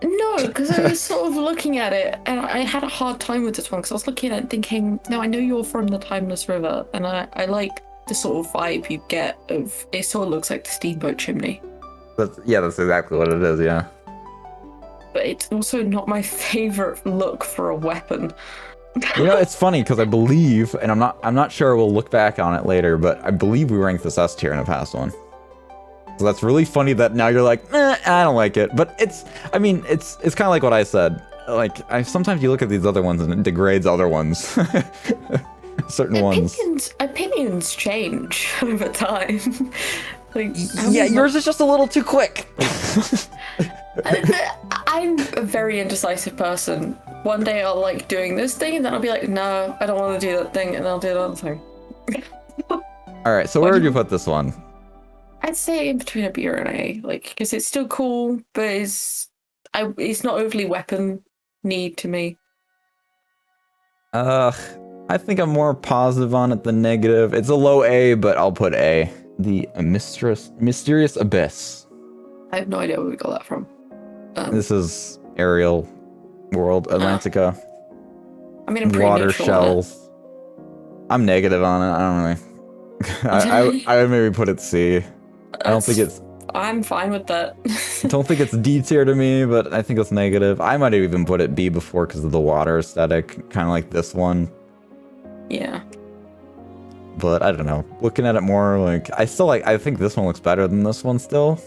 No, because I was sort of looking at it, and I had a hard time with this one, because I was looking at it thinking, no, I know you're from the Timeless River, and I like the sort of vibe you get of, it sort of looks like the steamboat chimney. That's exactly what it is, yeah. But it's also not my favorite look for a weapon. You know, it's funny because I believe, and I'm not sure, we'll look back on it later, but I believe we ranked this S tier in a past one. So that's really funny that now you're like, I don't like it. But it's kind of like what I said. Like, sometimes you look at these other ones and it degrades other ones. Certain ones. Opinions change over time. Like, yeah, yours is just a little too quick. I'm a very indecisive person. One day I'll like doing this thing, and then I'll be like, no, I don't want to do that thing, and I'll do the other thing. All right, so where would you put this one? I'd say in between a B or an A, like, because it's still cool, but it's not overly weapon need to me. I think I'm more positive on it than negative. It's a low A, but I'll put A. The mysterious abyss. I have no idea where we got that from. This is Aerial World Atlantica. I mean, I'm pretty water neutral shells. I'm negative on it. I don't really. I would maybe put it C. I don't think it's. I'm fine with that. I don't think it's D tier to me, but I think it's negative. I might have even put it B before because of the water aesthetic, kind of like this one. Yeah. But I don't know. Looking at it more, like I think this one looks better than this one still.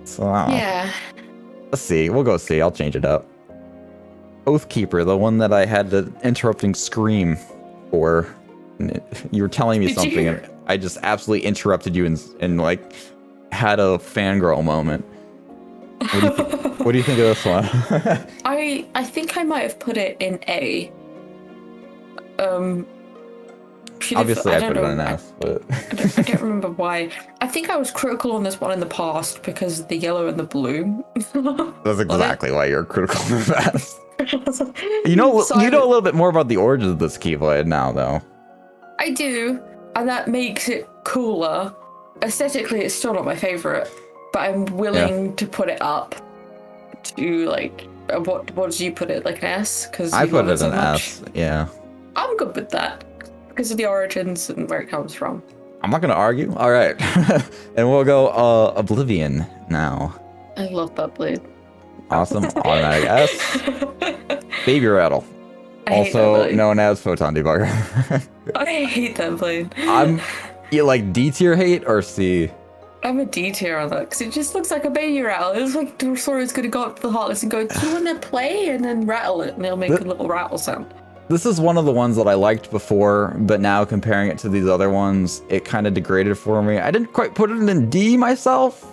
So I don't know. Yeah. Let's see. We'll go C. I'll change it up. Oathkeeper, the one that I had the interrupting scream for. You were telling me something, and I just absolutely interrupted you and like had a fangirl moment. What do you think of this one? I think I might have put it in A. Obviously, I put it in S, but I don't remember why. I think I was critical on this one in the past because of the yellow and the blue. That's exactly why you're critical in the past. You know a little bit more about the origins of this Keyblade now, though. I do, and that makes it cooler. Aesthetically, it's still not my favorite, but I'm willing to put it up to like what did you put it, like an S? Because I put it an S. Yeah. I'm good with that because of the origins and where it comes from. I'm not gonna argue. All right, and we'll go Oblivion now. I love that blade. Awesome. Automatic S. Baby Rattle. Also known as Photon Debugger. I hate that blade. You like D tier hate or C? I'm a D tier on that because it just looks like a baby rattle. It looks like Sora's going to go up to the Heartless and go, do you want to play? And then rattle it and it'll make a little rattle sound. This is one of the ones that I liked before, but now comparing it to these other ones, it kind of degraded for me. I didn't quite put it in D myself.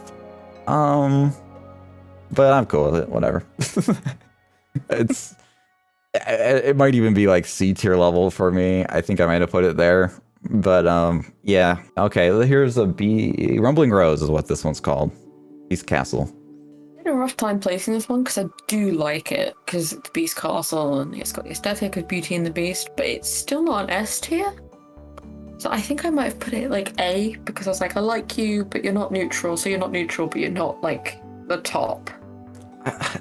But I'm cool with it, whatever. It might even be like C tier level for me. I think I might have put it there. But yeah. Okay, here's a B. Rumbling Rose is what this one's called. Beast Castle. I had a rough time placing this one because I do like it because it's Beast Castle and it's got the aesthetic of Beauty and the Beast, but it's still not an S tier. So I think I might have put it like A because I was like, I like you, but you're not neutral. So you're not neutral, but you're not like the top.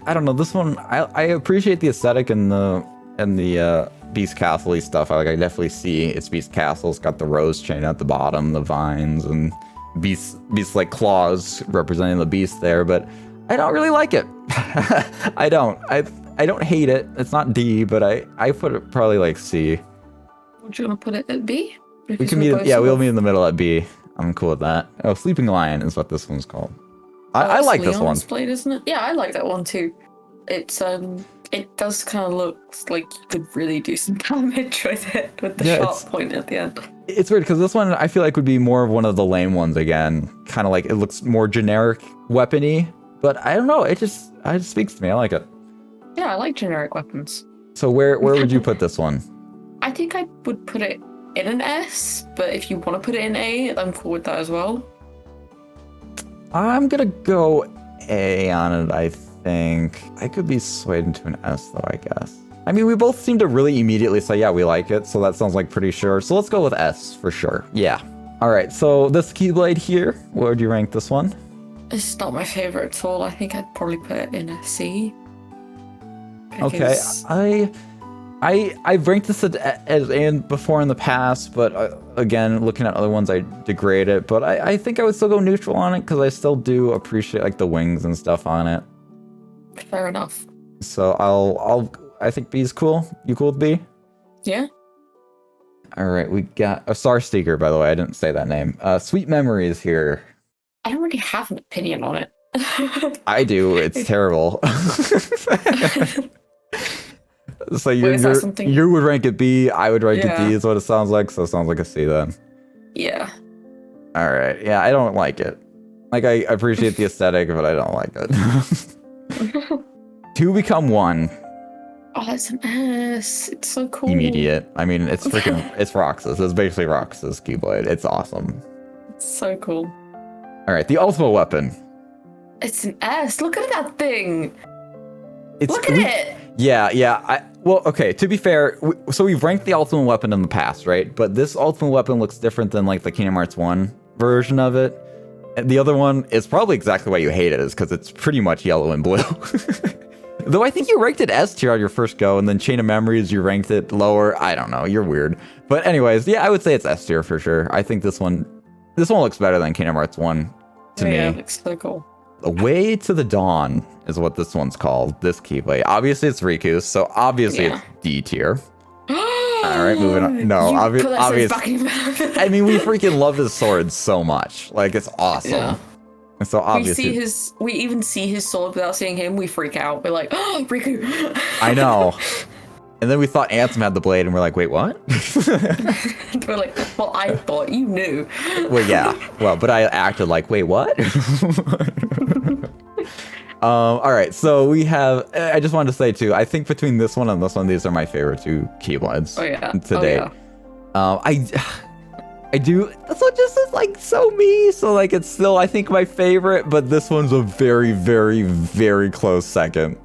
I don't know. This one, I appreciate the aesthetic and the Beast Castle-y stuff. I definitely see it's Beast Castle. It's got the rose chain at the bottom, the vines, and beast like claws representing the beast there. But I don't really like it. I don't hate it. It's not D, but I put it probably like C. Would you want to put it at B? We can meet. Yeah, we'll meet in the middle at B. I'm cool with that. Oh, Sleeping Lion is what this one's called. I like this one. Blade, isn't it? Yeah, I like that one too. It's it does kind of look like you could really do some damage with it with the sharp point at the end. It's weird because this one I feel like would be more of one of the lame ones again. Kind of like it looks more generic weapony, but I don't know. It just speaks to me. I like it. Yeah, I like generic weapons. So where would you put this one? I think I would put it in an S, but if you want to put it in A, I'm cool with that as well. I'm gonna go A on it, I think. I could be swayed into an S though, I guess. I mean, we both seem to really immediately say, yeah, we like it, so that sounds like pretty sure. So let's go with S for sure. Yeah. All right, so this Keyblade here, where would you rank this one? It's not my favorite at all. I think I'd probably put it in a C. Okay, I've ranked this as A before in the past, but again, looking at other ones, I degrade it. But I think I would still go neutral on it because I still do appreciate like the wings and stuff on it. Fair enough. So I think B is cool. You cool with B? Yeah. All right, we got a Star Seeker, by the way. I didn't say that name. Sweet Memories here. I don't really have an opinion on it. I do. It's terrible. So you would rank it B. I would rank it D. Is what it sounds like. So it sounds like a C then. Yeah. All right. Yeah, I don't like it. Like I appreciate the aesthetic, but I don't like it. Two Become One. Oh, that's an S. It's so cool. Immediate. I mean, it's freaking. It's Roxas. It's basically Roxas Keyblade. It's awesome. It's so cool. All right, the Ultimate Weapon. It's an S. Look at that thing. Look at it. Yeah. Well, okay, to be fair, so we've ranked the Ultimate Weapon in the past, right? But this Ultimate Weapon looks different than like the Kingdom Hearts 1 version of it. And the other one is probably exactly why you hate it, is because it's pretty much yellow and blue. Though I think you ranked it S tier on your first go, and then Chain of Memories, you ranked it lower. I don't know, you're weird. But anyways, yeah, I would say it's S tier for sure. I think this one looks better than Kingdom Hearts 1 to me. Yeah, it looks so cool. The Way to the Dawn is what this one's called, this Keyblade. Obviously, it's Riku's, so obviously it's D tier. All right, moving on. No, obviously. I mean, we freaking love his sword so much. Like, it's awesome. Yeah. And so obviously, we even see his sword without seeing him. We freak out. We're like, oh, Riku. I know. And then we thought Ansem had the blade, and we're like, wait, what? We're like, well, I thought you knew. Well, yeah. Well, but I acted like, wait, what? All right, so we have. I just wanted to say too. I think between this one and this one, these are my favorite two Keyblades to date. I do. This one just is like so me. So like, it's still I think my favorite, but this one's a very, very, very close second.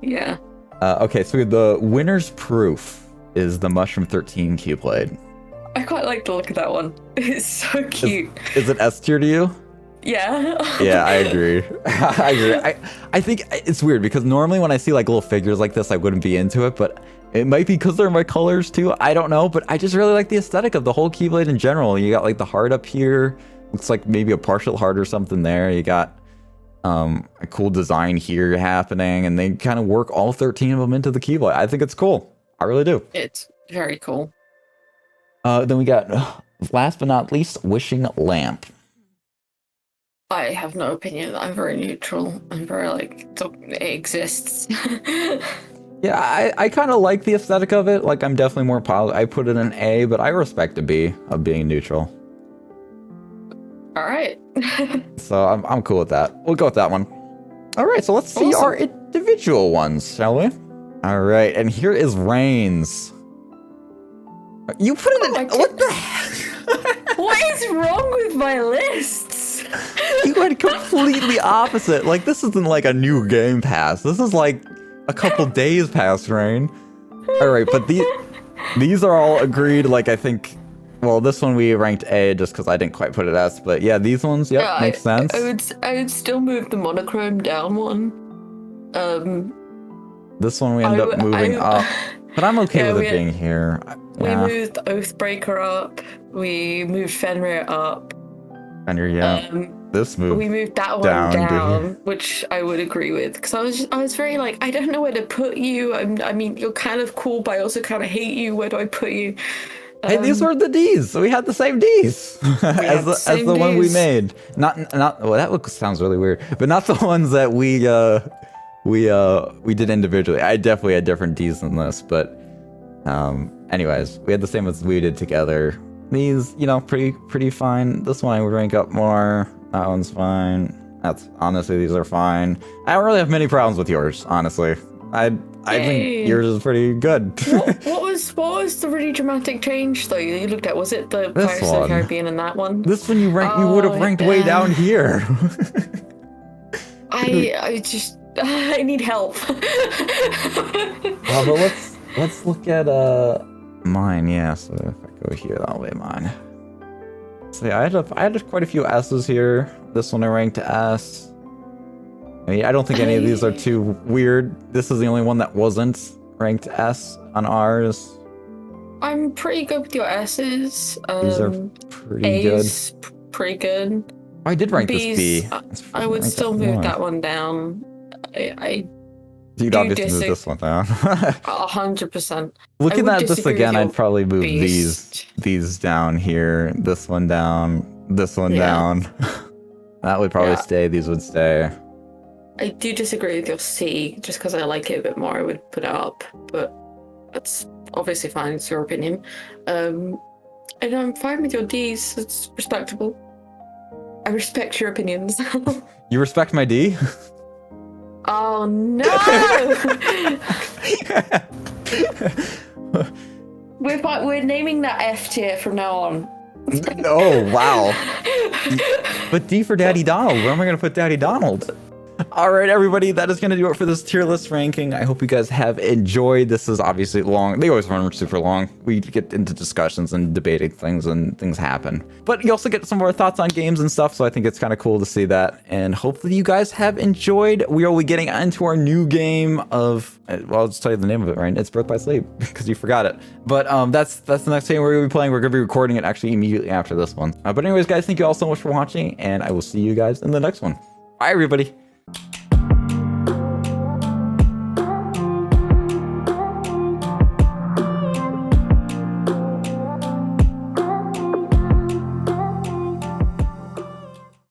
Yeah. Okay, so the winner's proof is the Mushroom 13 Keyblade. I quite like the look of that one. It's so cute. Is it S tier to you? Yeah. Yeah, I agree. I agree. I think it's weird because normally when I see like little figures like this, I wouldn't be into it, but it might be because they're my colors too. I don't know, but I just really like the aesthetic of the whole Keyblade in general. You got like the heart up here. Looks like maybe a partial heart or something there. You got a cool design here happening, and they kind of work all 13 of them into the Keyblade. I think it's cool. I really do. It's very cool. Then we got, last but not least, Wishing Lamp. I have no opinion. I'm very neutral. I'm very like, it exists. Yeah, I kind of like the aesthetic of it. Like, I'm definitely more positive. I put it an A, but I respect a B of being neutral. All right. So I'm cool with that. We'll go with that one. All right, so let's see our individual ones, shall we? All right, and here is Raine's. You put it in. What the heck? What is wrong with my lists? You went completely opposite. Like, this isn't like a new game pass. This is like a couple days past, Raine. All right, but these are all agreed. Like, I think, well, this one we ranked A just because I didn't quite put it S. But yeah, these ones, yep, makes sense. I would still move the monochrome down one. This one we end up moving up, but I'm okay with it being here. We moved Oathbreaker up. We moved Fenrir up. Fenrir, yeah. This move. We moved that one down, which I would agree with, because I was very like, I don't know where to put you. I mean, you're kind of cool, but I also kind of hate you. Where do I put you? Hey, these were the D's. So we had the same D's as the one we made. Not. Well, that sounds really weird, but not the ones that we did individually. I definitely had different D's than this, but anyways, we had the same as we did together. These, you know, pretty fine. This one I would rank up more. That one's fine. That's honestly, these are fine. I don't really have many problems with yours, honestly. I think yours is pretty good. what was the really dramatic change though you looked at? Was it the Pirates of the Caribbean and that one? This one you would have ranked way down here. I need help. But let's look at mine. Yeah, so if I go here, that'll be mine. So yeah, I had quite a few S's here. This one I ranked S. I mean, I don't think any of these are too weird. This is the only one that wasn't ranked S on ours. I'm pretty good with your S's. These are pretty A's, good. Pretty good. I did rank B's, this B. I would still move that one down. You'd obviously move this one down. 100%. Looking at this again, I'd probably move these down here. This one down. This one down. That would probably stay. These would stay. I do disagree with your C, just because I like it a bit more. I would put it up, but that's obviously fine. It's your opinion. And I'm fine with your D's. It's respectable. I respect your opinions. You respect my D? Oh no! We're naming that F tier from now on. Oh wow! But D for Daddy Donald. Where am I gonna put Daddy Donald? All right, everybody, that is going to do it for this tier list ranking. I hope you guys have enjoyed. This is obviously long. They always run super long. We get into discussions and debating things, and things happen. But you also get some more thoughts on games and stuff, so I think it's kind of cool to see that. And hopefully you guys have enjoyed. We will be getting into our new game of, well, I'll just tell you the name of it, right? It's Birth by Sleep, because you forgot it. But that's the next game we're going to be playing. We're going to be recording it actually immediately after this one. But anyways, guys, thank you all so much for watching, and I will see you guys in the next one. Bye, everybody.